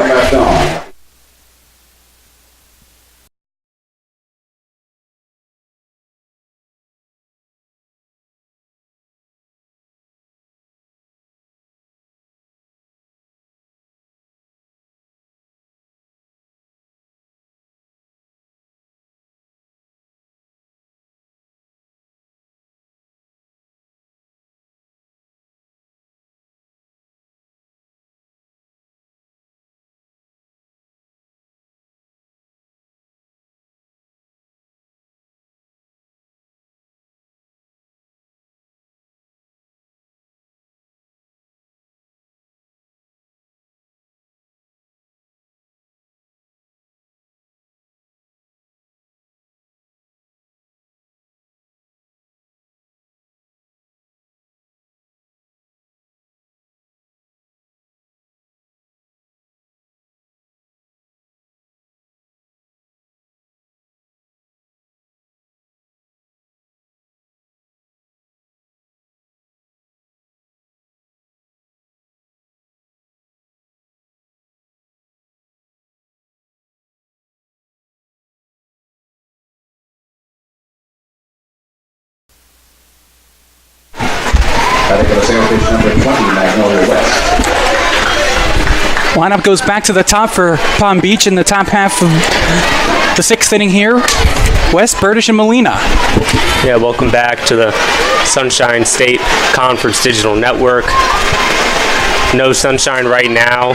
Lineup goes back to the top for Palm Beach in the top half of the 6th inning here. West, Burdish, and Molina. Yeah, welcome back to the Sunshine State Conference Digital Network. No sunshine right now.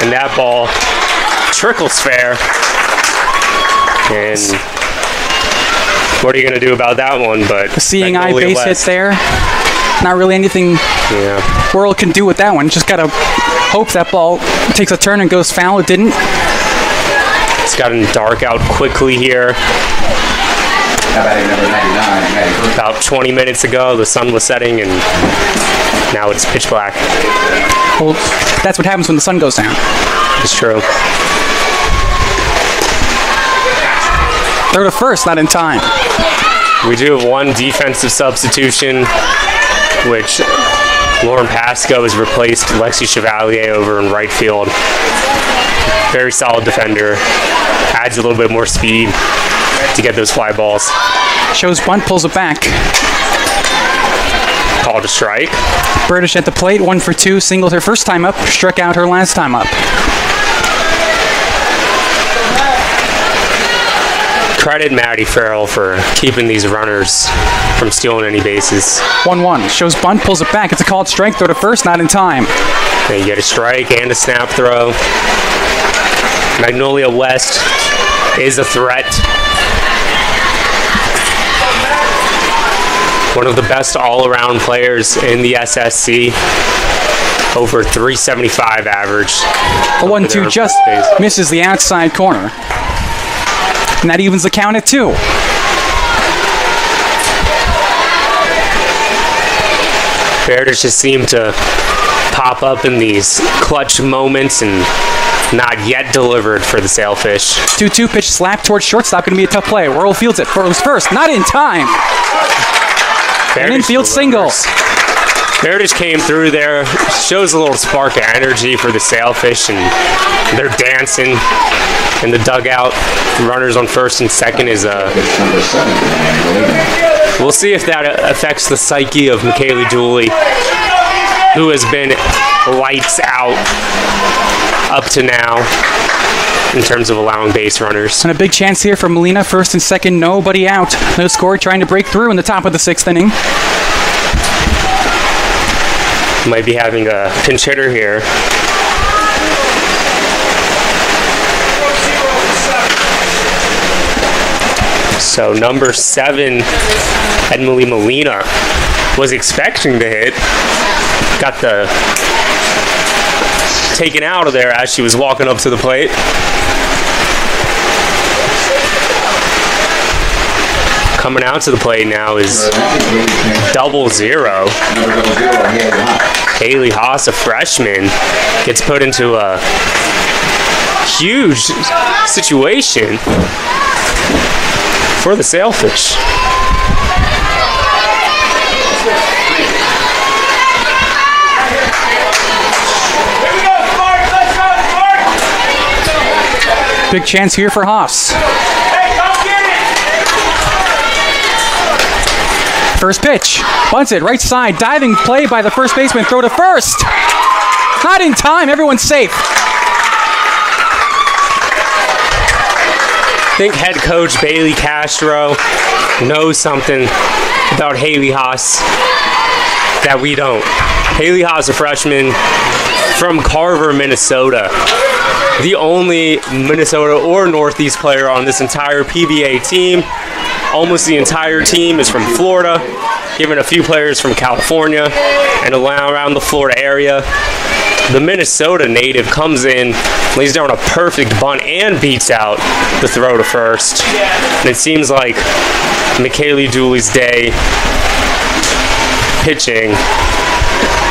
And that ball trickles fair. And what are you going to do about that one? But a seeing eye base hit there. Not really anything World can do with that one. Just got to hope that ball takes a turn and goes foul. It didn't. It's gotten dark out quickly here. About 20 minutes ago, the sun was setting, and now it's pitch black. Well, that's what happens when the sun goes down. It's true. Throw to first, not in time. We do have one defensive substitution, which Lauren Pasco has replaced Lexi Chevalier over in right field. Very solid defender. Adds a little bit more speed to get those fly balls. Shows bunt, pulls it back. Called a strike. Burdish at the plate, 1 for 2, singled her first time up, struck out her last time up. Credit Maddie Farrell for keeping these runners from stealing any bases. 1-1. Shows bunt, pulls it back. It's a called strike. Throw to first, not in time. They get a strike and a snap throw. Magnolia West is a threat. One of the best all-around players in the SSC. Over 375 average. The 1-2 just misses the outside corner. And that evens the count at 2. Bears just seem to pop up in these clutch moments and not yet delivered for the Sailfish. 2-2 pitch slap towards shortstop. Going to be a tough play. Worrell fields it. Throws first. Not in time. An infield single. Meredith came through there. Shows a little spark of energy for the Sailfish, and they're dancing. in the dugout. Runners on first and second is Pitch number 7 to Molina. we'll see if that affects the psyche of McKaylee Dooley, who has been lights out up to now in terms of allowing base runners. And a big chance here for Molina. First and second, nobody out. No score, trying to break through in the top of the 6th inning. Might be having a pinch hitter here. So number 7, Emily Molina, was expecting to hit. Got the taken out of there as she was walking up to the plate. Coming out to the plate now is 00. Number 00, Haley Haas, a freshman, gets put into a huge situation for the Sailfish. Big chance here for Haas. First pitch, bunts it, right side, diving play by the first baseman, throw to first. Not in time, everyone's safe. I think head coach Bailey Castro knows something about Haley Haas that we don't. Haley Haas, a freshman from Carver, Minnesota. The only Minnesota or Northeast player on this entire PBA team. Almost the entire team is from Florida, given a few players from California and around the Florida area. The Minnesota native comes in, lays down a perfect bunt and beats out the throw to first. And it seems like McKaylee Dooley's day pitching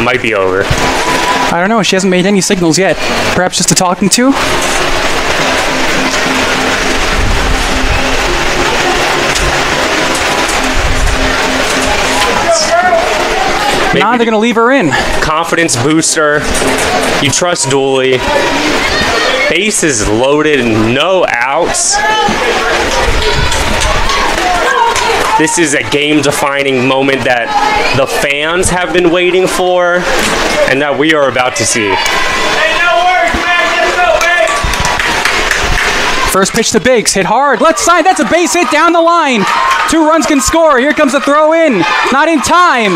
might be over. I don't know, she hasn't made any signals yet. Perhaps just a talking to? Now they're going to leave her in. Confidence booster. You trust Dooley. Bases loaded, no outs. This is a game-defining moment that the fans have been waiting for and that we are about to see. First pitch to Biggs, hit hard, left side, that's a base hit down the line. 2 runs can score, here comes the throw in, not in time.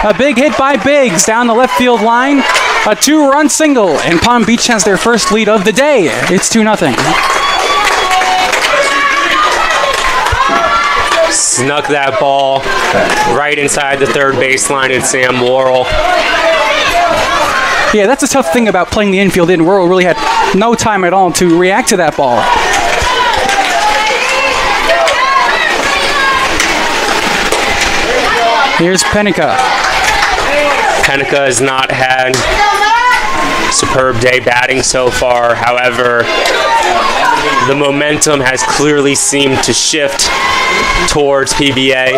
A big hit by Biggs down the left field line, a 2-run single, and Palm Beach has their first lead of the day. It's 2-0. Snuck that ball right inside the third baseline at Sam Worrell. Yeah, that's a tough thing about playing the infield in. Worrell really had no time at all to react to that ball. Here's Penica. Penica has not had superb day batting so far. However, the momentum has clearly seemed to shift towards PBA.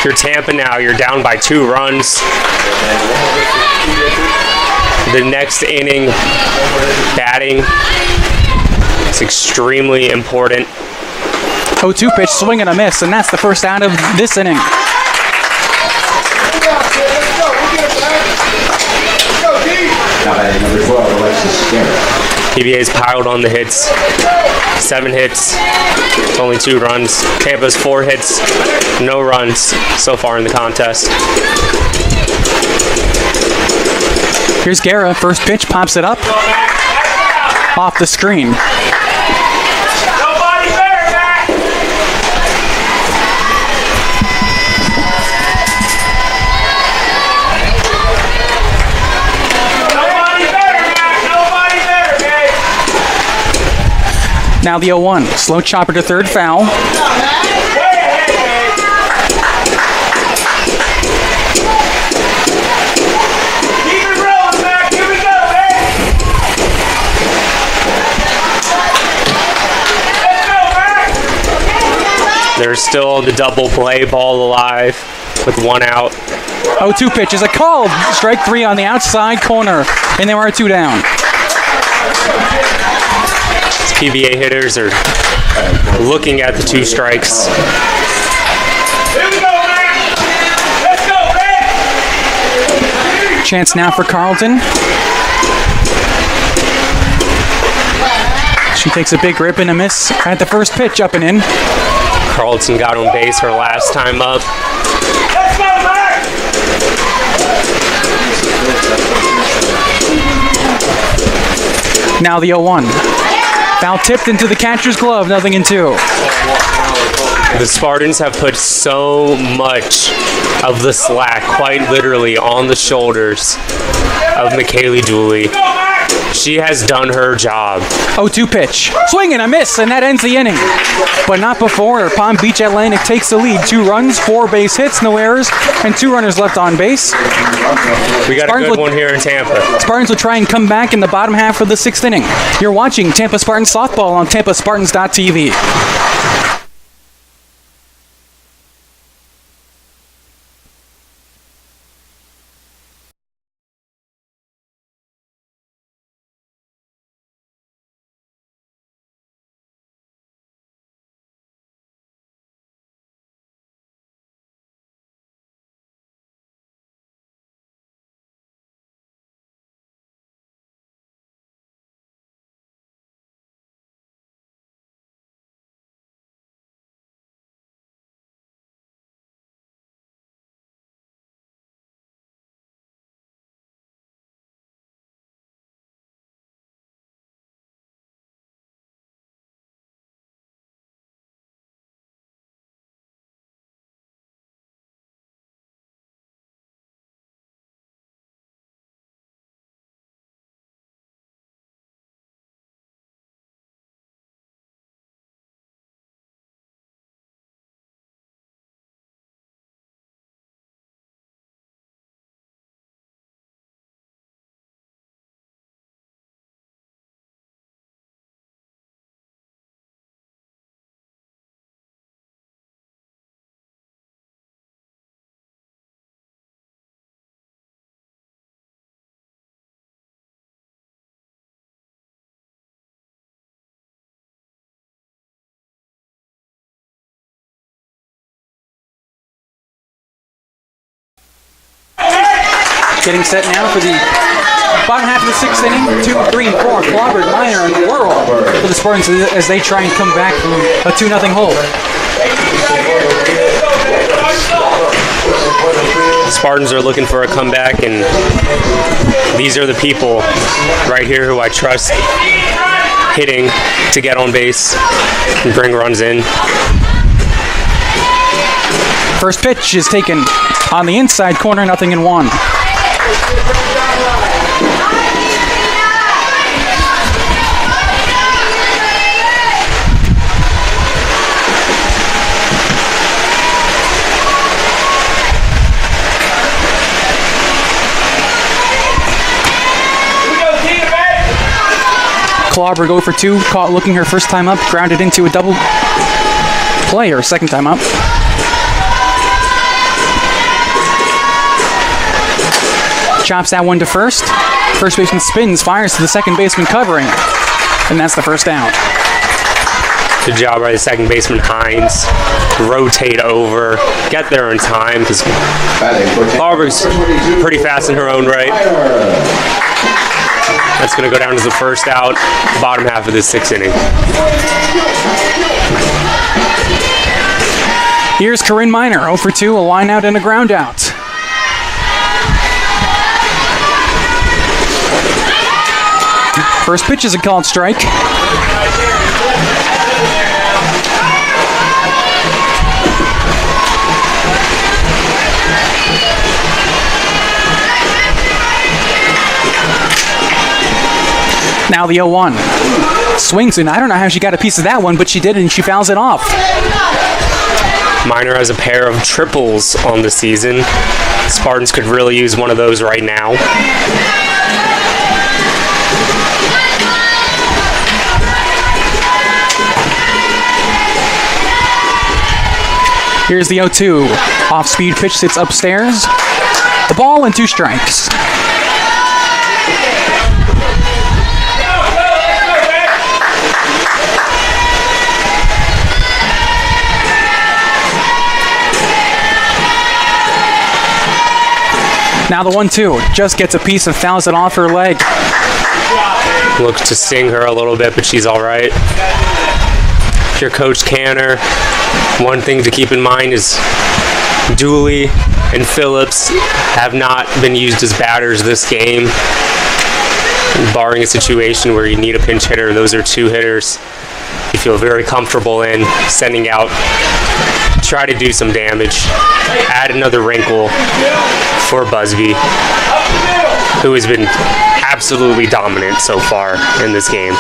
You're Tampa now. You're down by 2 runs. The next inning batting is extremely important. 0-2 pitch, swing and a miss, and that's the first out of this inning. Now batting number 12, Alexis Garrett. PBA's piled on the hits. 7 hits. It's only 2 runs. Tampa's 4 hits. No runs so far in the contest. Here's Guerra. First pitch, pops it up. Off the screen. Now the 0-1. Slow chopper to third, foul. There's still the double play ball alive. with 1 out. 0-2 pitch is a called strike 3 on the outside corner, and there are 2 down. PBA hitters are looking at the 2 strikes. Here we go, man! Let's go, man! Chance now for Carlton. She takes a big rip and a miss at the first pitch, up and in. Carlton got on base her last time up. Let's go, man! Now the 0-1. Foul tipped into the catcher's glove, 0-2. The Spartans have put so much of the slack, quite literally, on the shoulders of McKaylee Dooley. She has done her job. 0-2 pitch. Swing and a miss, and that ends the inning. But not before Palm Beach Atlantic takes the lead. 2 runs, 4 base hits, no errors, and 2 runners left on base. We got a good one here in Tampa. Spartans will try and come back in the bottom half of the 6th inning. You're watching Tampa Spartans softball on TampaSpartans.tv. Getting set now for the bottom half of the 6th inning. 2, 3, and 4. Clobbered, Minor, and Whirl for the Spartans as they try and come back from a 2-0 hole. The Spartans are looking for a comeback, and these are the people right here who I trust hitting to get on base and bring runs in. First pitch is taken on the inside corner, 0-1. Clobber go for 2, caught looking her first time up, grounded into a double play her second time up. Chops that one to first. First baseman spins, fires to the second baseman covering, and that's the first out. Good job by the second baseman, Hines. Rotate over, get there in time, because Clobber's pretty fast in her own right. That's going to go down as the first out, bottom half of this 6th inning. Here's Corinne Minor, 0 for 2, a line out and a ground out. First pitch is a called strike. Now the 0-1. Swings, and I don't know how she got a piece of that one, but she did, and she fouls it off. Minor has a pair of triples on the season. Spartans could really use one of those right now. Here's the 0-2. Off-speed pitch sits upstairs. The ball and 2 strikes. Now the 1-2 just gets a piece and fouls it off her leg. Look to sting her a little bit, but she's all right. If you're Coach Canner, one thing to keep in mind is Dooley and Phillips have not been used as batters this game. Barring a situation where you need a pinch hitter, those are 2 hitters you feel very comfortable in sending out. Try to do some damage. Add another wrinkle for Busby, who has been absolutely dominant so far in this game.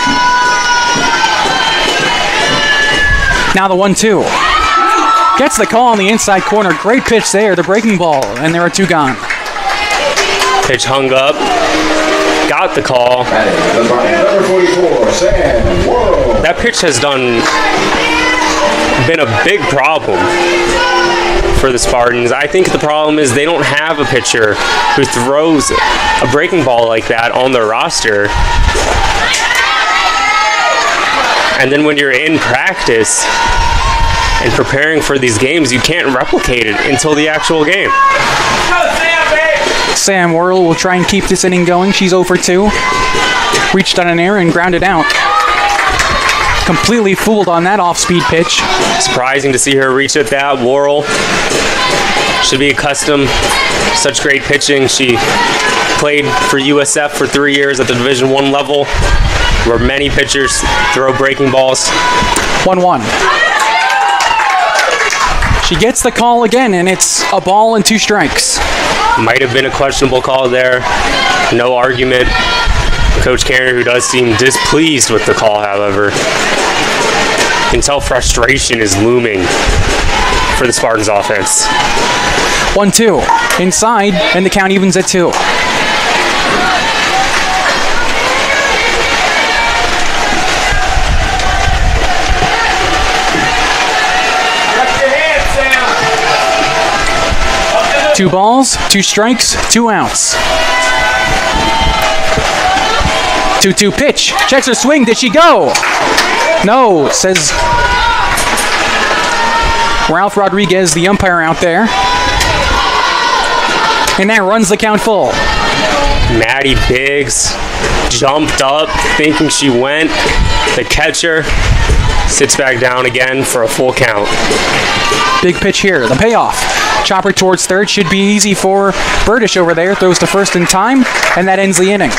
Now the 1-2. Gets the call on the inside corner. Great pitch there, the breaking ball, and there are 2 gone. Pitch hung up. Got the call. Number 44, Sam Worrell. That pitch has been a big problem for the Spartans. I think the problem is they don't have a pitcher who throws a breaking ball like that on their roster. And then when you're in practice and preparing for these games, you can't replicate it until the actual game. Sam Worrell will try and keep this inning going. She's 0 for 2. Reached on an error and grounded out. Completely fooled on that off-speed pitch. Surprising to see her reach at that. Worrell should be accustomed to such great pitching. She played for USF for 3 years at the Division I level, where many pitchers throw breaking balls. 1-1. She gets the call again, and it's a ball and 2 strikes. Might have been a questionable call there. No argument. Coach Canner, who does seem displeased with the call, however. You can tell frustration is looming for the Spartans offense. 1-2. Inside, and the count evens at 2. Two balls, 2 strikes, 2 outs. 2-2 pitch. Checks her swing. Did she go? No, says Ralph Rodriguez, the umpire out there. And that runs the count full. Maddie Biggs jumped up thinking she went. The catcher sits back down again for a full count. Big pitch here. The payoff. Chopper towards third. Should be easy for Burdish over there. Throws to first in time. And that ends the inning.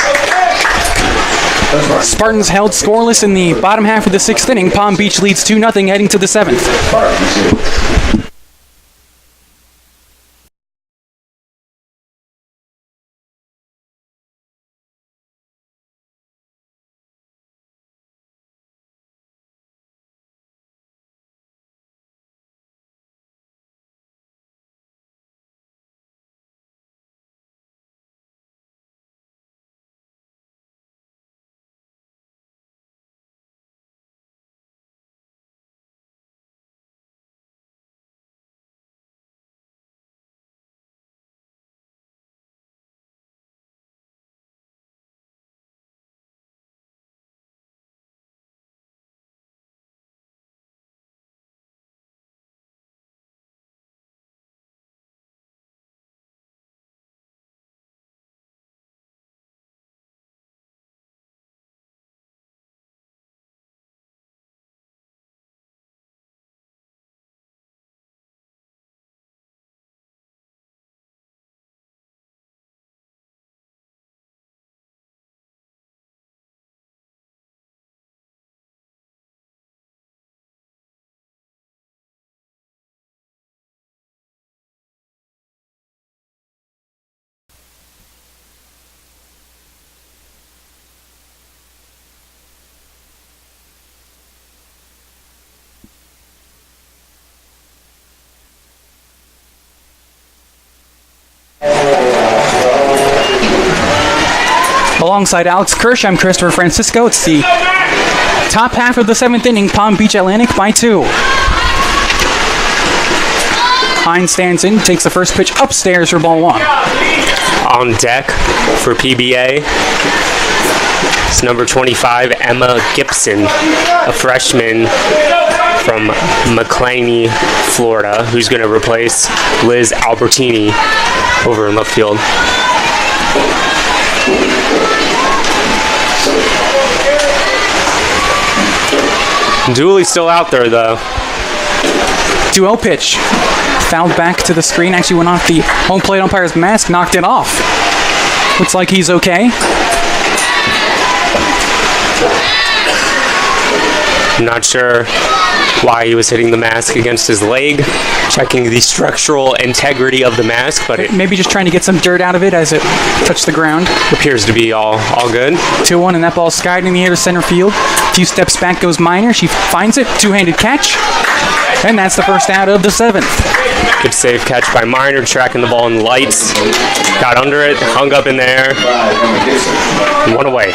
Spartans held scoreless in the bottom half of the 6th inning. Palm Beach leads 2-0 heading to the 7th. Alongside Alex Kirsch, I'm Christopher Francisco. It's the top half of the 7th inning. Palm Beach Atlantic by 2. Hines stands in, takes the first pitch upstairs for ball 1. On deck for PBA, it's number 25, Emma Gibson, a freshman from McClaney, Florida, who's going to replace Liz Albertini over in left field. Dooley's still out there, though. 2-0 pitch. Fouled back to the screen. Actually went off the home plate umpire's mask. Knocked it off. Looks like he's okay. Not sure why he was hitting the mask against his leg. Checking the structural integrity of the mask, but it Maybe just trying to get some dirt out of it as it touched the ground. appears to be all good. 2-1, and that ball skied in the air to center field. A few steps back goes Minor. She finds it. Two-handed catch. And that's the first out of the 7th. Good safe catch by Minor, tracking the ball in the lights. Got under it, hung up in there, and one away.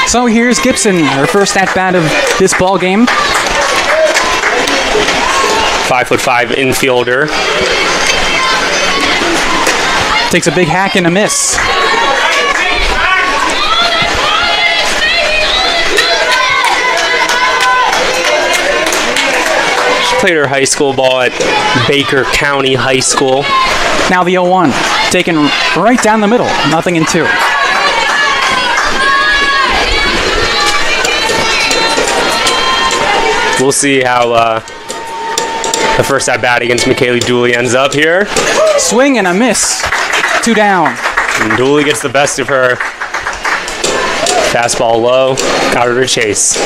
So here's Gibson, her first at-bat of this ball game. 5'5" infielder. Takes a big hack and a miss. She played her high school ball at Baker County High School. Now the 0-1, taken right down the middle, 0-2. We'll see how the first at bat against McKaylee Dooley ends up here. Swing and a miss. 2 down. And Dooley gets the best of her. Fastball low, got her to chase.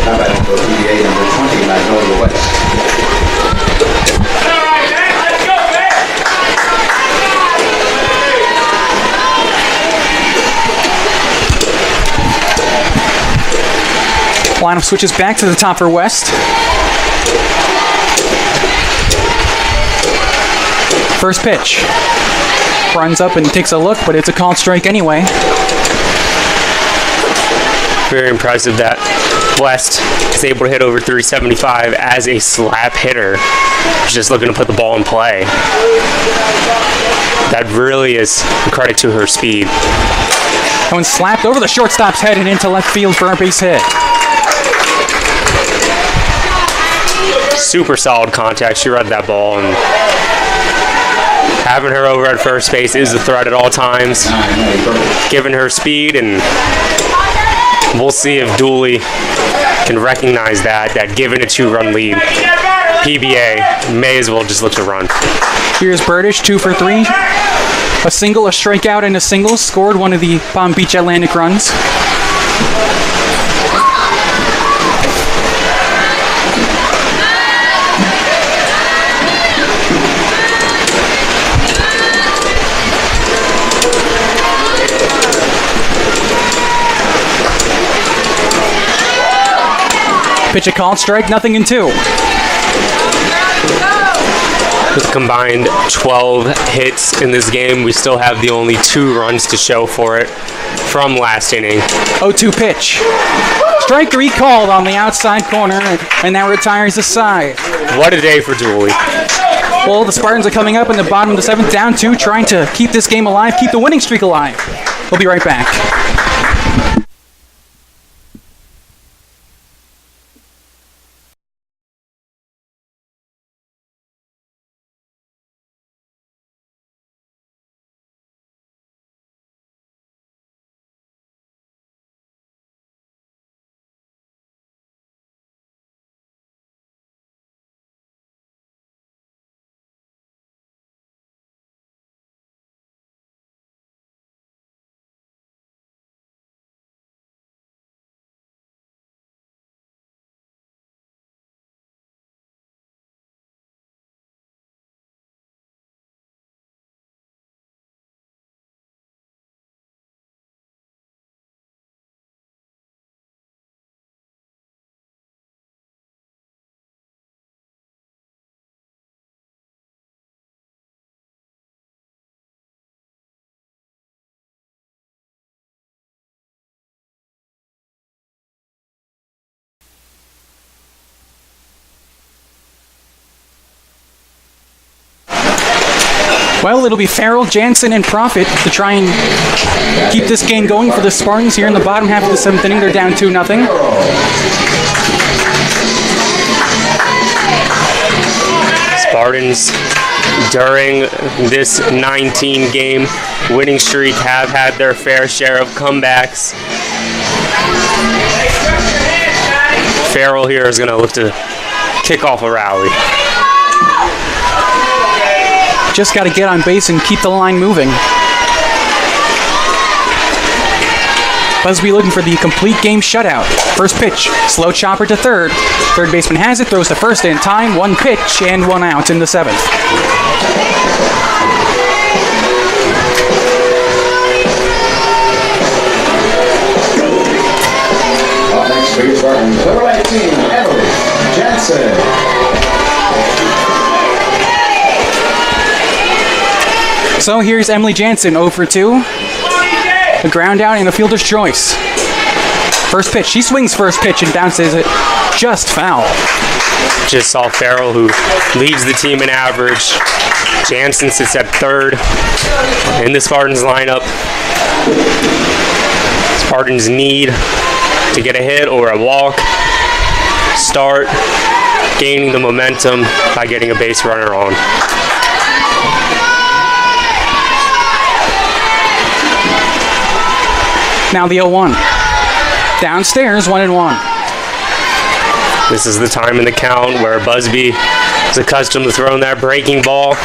Now batting for PBA number 20, Magnolia West. All right, man. Let's go, man. Lineup switches back to the top for West. First pitch. Runs up and takes a look, but it's a called strike anyway. Very impressive that West is able to hit over 375 as a slap hitter. She's just looking to put the ball in play. That really is a credit to her speed. That one slapped over the shortstop's head and into left field for a base hit. Super solid contact. She read that ball, and having her over at first base is a threat at all times. Given her speed, and we'll see if Dooley can recognize that given a 2-run lead, PBA may as well just look to run. Here's Burdish, 2 for 3. A single, a strikeout, and a single. Scored one of the Palm Beach Atlantic runs. Pitch a called strike, 0-2. With a combined 12 hits in this game, we still have the only 2 runs to show for it from last inning. 0-2 pitch. Strike 3 called on the outside corner, and that retires the side. What a day for Dooley. Well, the Spartans are coming up in the bottom of the 7th, down 2, trying to keep this game alive, keep the winning streak alive. We'll be right back. Well, it'll be Farrell, Jansen, and Profit to try and keep this game going for the Spartans here in the bottom half of the 7th inning. They're down 2-0. Spartans, during this 19-game winning streak, have had their fair share of comebacks. Farrell here is going to look to kick off a rally. Just got to get on base and keep the line moving. Busby looking for the complete game shutout. First pitch, slow chopper to third. Third baseman has it, throws to first in time. 1 pitch and 1 out in the 7th. Up next for your Spartans, number 19, Emily Jansen. So here's Emily Jansen, 0 for 2. A ground out and a fielder's choice. First pitch, she swings first pitch and bounces it just foul. Just saw Farrell, who leads the team in average. Jansen sits at third in the Spartans lineup. Spartans need to get a hit or a walk. Start gaining the momentum by getting a base runner on. Now the 0-1. Downstairs, 1-1. This is the time in the count where Busby is accustomed to throwing that breaking ball.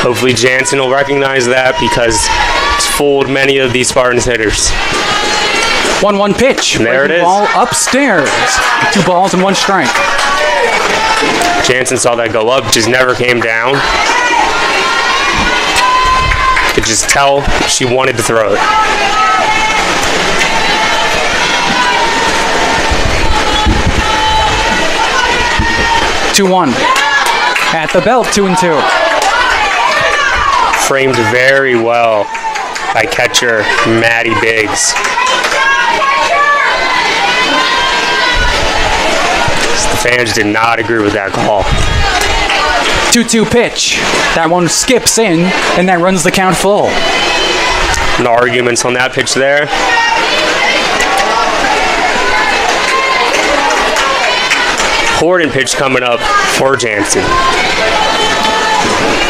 Hopefully Jansen will recognize that because it's fooled many of these Spartans hitters. 1-1 pitch. And there it is. Ball upstairs. 2 balls and 1 strike. Jansen saw that go up, just never came down. Could just tell she wanted to throw it. 2-1. At the belt, 2-2. Framed very well by catcher Maddie Biggs. The fans did not agree with that call. 2-2 pitch. That one skips in, and that runs the count full. No arguments on that pitch there. Important pitch coming up for Jansen.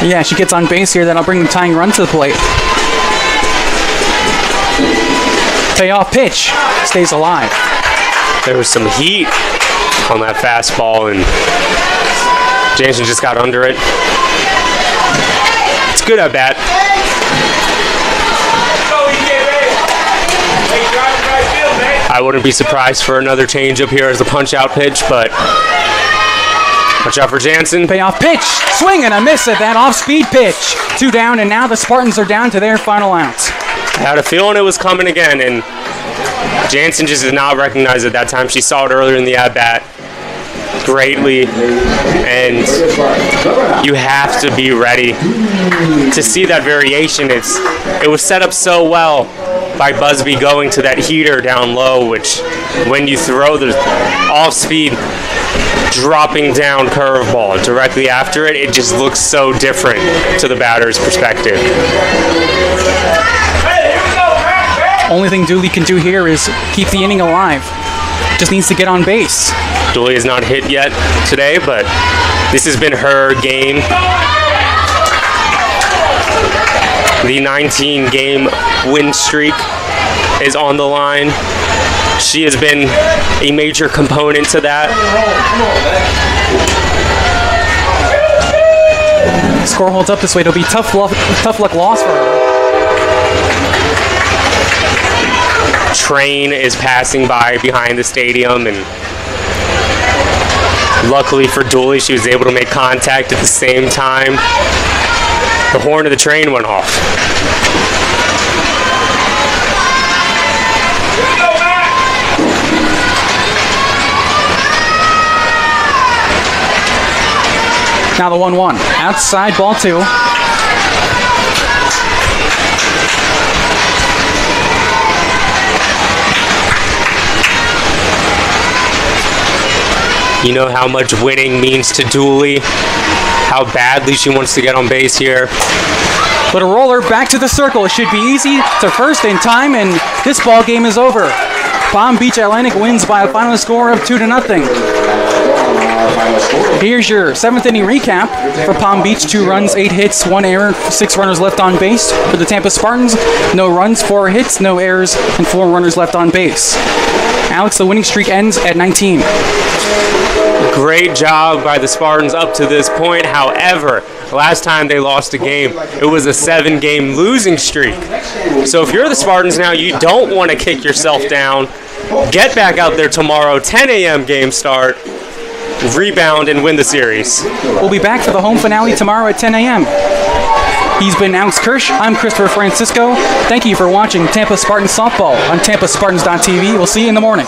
Yeah, she gets on base here. That'll bring the tying run to the plate. Payoff pitch. Stays alive. There was some heat on that fastball, and Jansen just got under it. It's good at bat. I wouldn't be surprised for another change up here as the punch-out pitch, but watch out for Jansen. Payoff pitch. Swing and a miss at that off-speed pitch. 2 down, and now the Spartans are down to their final outs. I had a feeling it was coming again, and Jansen just did not recognize it at that time. She saw it earlier in the at-bat greatly, and you have to be ready to see that variation. It was set up so well by Busby going to that heater down low, which when you throw the off-speed dropping down curveball directly after it, it just looks so different to the batter's perspective. Only thing Dooley can do here is keep the inning alive. Just needs to get on base. Dooley has not hit yet today, but this has been her game. The 19-game win streak is on the line. She has been a major component to that. Score holds up this way. It'll be tough luck loss for her. Train is passing by behind the stadium, and luckily for Dooley, she was able to make contact at the same time. The horn of the train went off. Now the 1-1. Outside, ball 2. You know how much winning means to Dooley. how badly she wants to get on base here. Little roller back to the circle. It should be easy to first in time, and this ball game is over. Palm Beach Atlantic wins by a final score of 2-0. Here's your 7th inning recap for Palm Beach. 2 runs, 8 hits, 1 error, 6 runners left on base. For the Tampa Spartans, no runs, 4 hits, no errors, and 4 runners left on base. Alex, the winning streak ends at 19. Great job by the Spartans up to this point. However, last time they lost a game, it was a 7-game losing streak. So if you're the Spartans now, you don't want to kick yourself down. Get back out there tomorrow, 10 a.m. game start, rebound, and win the series. We'll be back for the home finale tomorrow at 10 a.m. He's been Alex Kirsch. I'm Christopher Francisco. Thank you for watching Tampa Spartans Softball on TampaSpartans.tv. We'll see you in the morning.